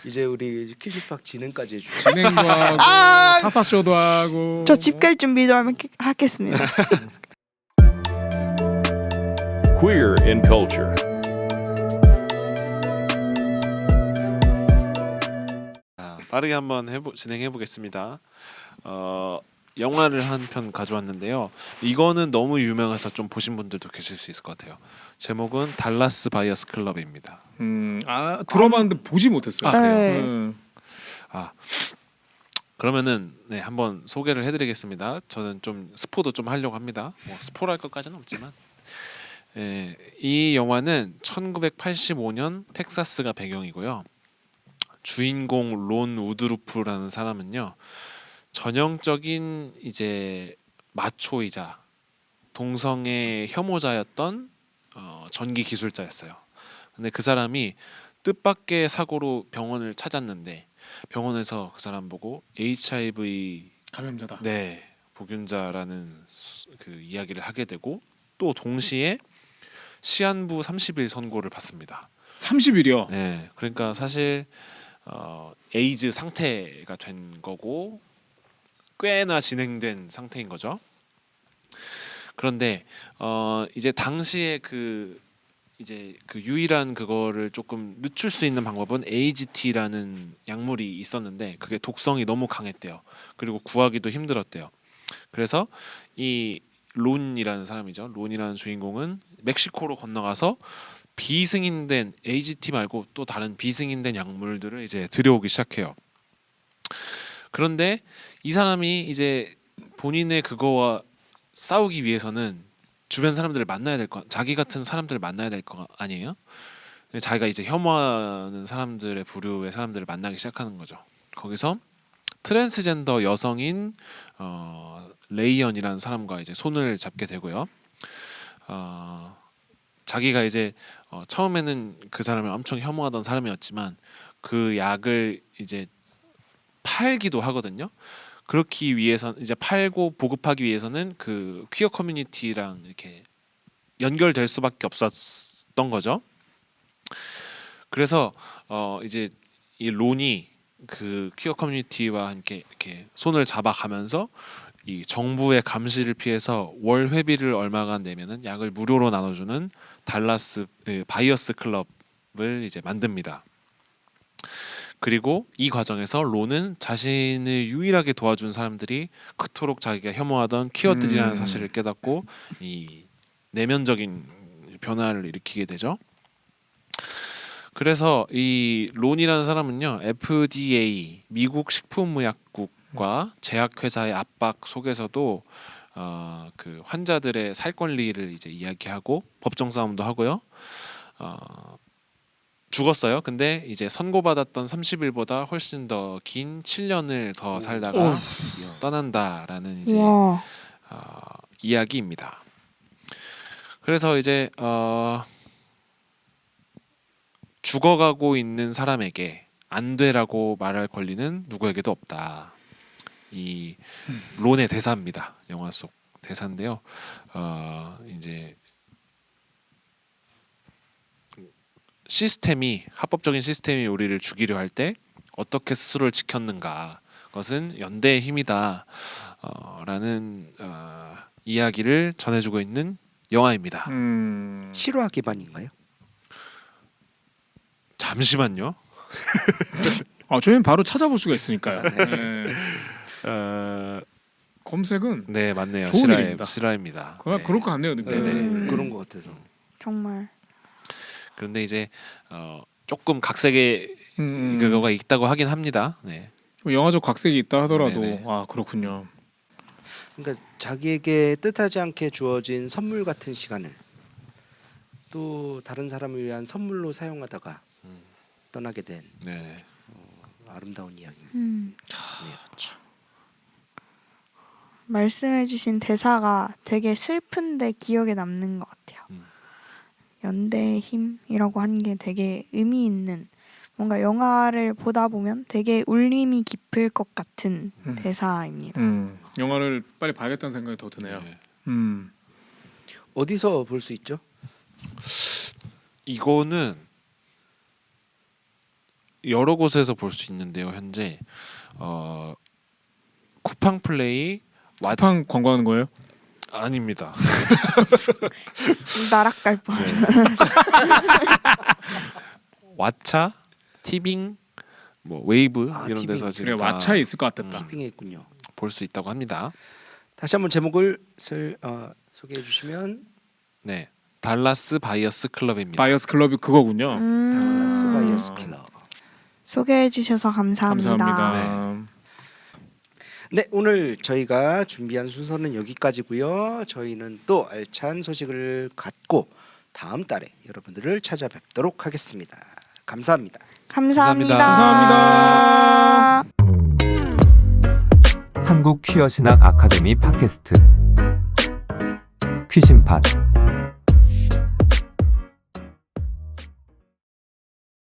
이제 우리 퀴즈팍 진행까지 해주죠.
진행도 하고
아!
사사쇼도 하고
저 집 갈 준비도 하겠습니다.
Queer in culture.
빠르게 한번 진행해 보겠습니다. 영화를 한 편 가져왔는데요. 이거는 너무 유명해서 좀 보신 분들도 계실 수 있을 것 같아요. 제목은 달라스 바이어스 클럽입니다.
들어봤는데 보지 못했어요.
아, 그래요?
네.
그러면은 네, 한번 소개를 해드리겠습니다. 저는 좀 스포도 좀 하려고 합니다. 뭐 스포랄 것까지는 없지만 이 영화는 1985년 텍사스가 배경이고요. 주인공 론 우드루프라는 사람은요, 전형적인 이제 마초이자 동성애 혐오자였던 전기 기술자였어요. 근데 그 사람이 뜻밖의 사고로 병원을 찾았는데 병원에서 그 사람 보고 HIV
감염자다.
네 복균자라는 그 이야기를 하게 되고 또 동시에 시한부 30일 선고를 받습니다.
30일이요.
네, 그러니까 사실 에이즈 상태가 된 거고 꽤나 진행된 상태인 거죠. 그런데 이제 당시에 이제 그 유일한 그거를 조금 늦출 수 있는 방법은 AGT라는 약물이 있었는데 그게 독성이 너무 강했대요. 그리고 구하기도 힘들었대요. 그래서 이 론이라는 사람이죠. 론이라는 주인공은 멕시코로 건너가서 비승인된 AGT 말고 또 다른 비승인된 약물들을 이제 들여오기 시작해요. 그런데 이 사람이 이제 본인의 그거와 싸우기 위해서는 주변 사람들을 만나야 될 거, 자기 같은 사람들을 만나야 될 거 아니에요? 자기가 이제 혐오하는 사람들의 부류의 사람들을 만나기 시작하는 거죠. 거기서 트랜스젠더 여성인 레이언이라는 사람과 이제 손을 잡게 되고요. 자기가 이제 처음에는 그 사람을 엄청 혐오하던 사람이었지만 그 약을 이제 팔기도 하거든요. 그렇기 위해서 이제 팔고 보급하기 위해서는 그 퀴어 커뮤니티랑 이렇게 연결될 수밖에 없었던 거죠. 그래서 이제 이 론이 그 퀴어 커뮤니티와 함께 이렇게 손을 잡아가면서 이 정부의 감시를 피해서 월 회비를 얼마간 내면은 약을 무료로 나눠주는 달라스 바이어스 클럽을 이제 만듭니다. 그리고 이 과정에서 론은 자신을 유일하게 도와준 사람들이 그토록 자기가 혐오하던 퀴어들이라는 사실을 깨닫고 이 내면적인 변화를 일으키게 되죠. 그래서 이 론이라는 사람은요, FDA 미국 식품의약국과 제약회사의 압박 속에서도 그 환자들의 살 권리를 이제 이야기하고 법정 싸움도 하고요. 죽었어요. 근데 이제 선고받았던 30일보다 훨씬 더 긴 7년을 더 살다가 떠난다라는 이제
와.
이야기입니다. 그래서 이제 죽어가고 있는 사람에게 안 되라고 말할 권리는 누구에게도 없다. 이 론의 대사입니다. 영화 속 대사인데요. 이제 합법적인 시스템이 우리를 죽이려 할 때 어떻게 스스로를 지켰는가, 그것은 연대의 힘이다 라는 이야기를 전해주고 있는 영화입니다.
실화 기반인가요?
잠시만요.
저희는 바로 찾아볼 수가 있으니까요. 네. 검색은
네, 맞네요.
좋은 일입니다.
실화입니다.
그럴
네.
것 같네요, 느낌.
네네.
그런 것 같아서.
정말.
그런데 이제 조금 각색의 그거가 있다고 하긴 합니다. 네.
영화적 각색이 있다 하더라도
네네.
그렇군요.
그러니까 자기에게 뜻하지 않게 주어진 선물 같은 시간을 또 다른 사람을 위한 선물로 사용하다가 떠나게 된
네.
아름다운 이야기입니다. 네.
말씀해주신 대사가 되게 슬픈데 기억에 남는 것 같아요. 연대의 힘이라고 하는 게 되게 의미 있는, 뭔가 영화를 보다 보면 되게 울림이 깊을 것 같은 대사입니다.
영화를 빨리 봐야겠다는 생각이 더 드네요.
네.
어디서 볼 수 있죠?
이거는 여러 곳에서 볼 수 있는데요. 현재 쿠팡 플레이
쿠팡 광고하는 거예요?
아닙니다.
나락갈 뻔.
왓챠, 티빙, 뭐 웨이브 이런
티빙.
데서 지금
그래, 왓챠에 있을 것 같았다.
티빙에 있군요.
볼 수 있다고 합니다.
다시 한번 제목을 소개해 주시면
네, 달라스 바이어스 클럽입니다.
바이어스 클럽이 그거군요.
달라스 바이어스 클럽.
소개해 주셔서 감사합니다.
감사합니다.
네, 오늘 저희가 준비한 순서는 여기까지고요. 저희는 또 알찬 소식을 갖고 다음 달에 여러분들을 찾아뵙도록 하겠습니다. 감사합니다.
감사합니다.
감사합니다.
한국 퀴어 신학 아카데미 팟캐스트 퀴신팟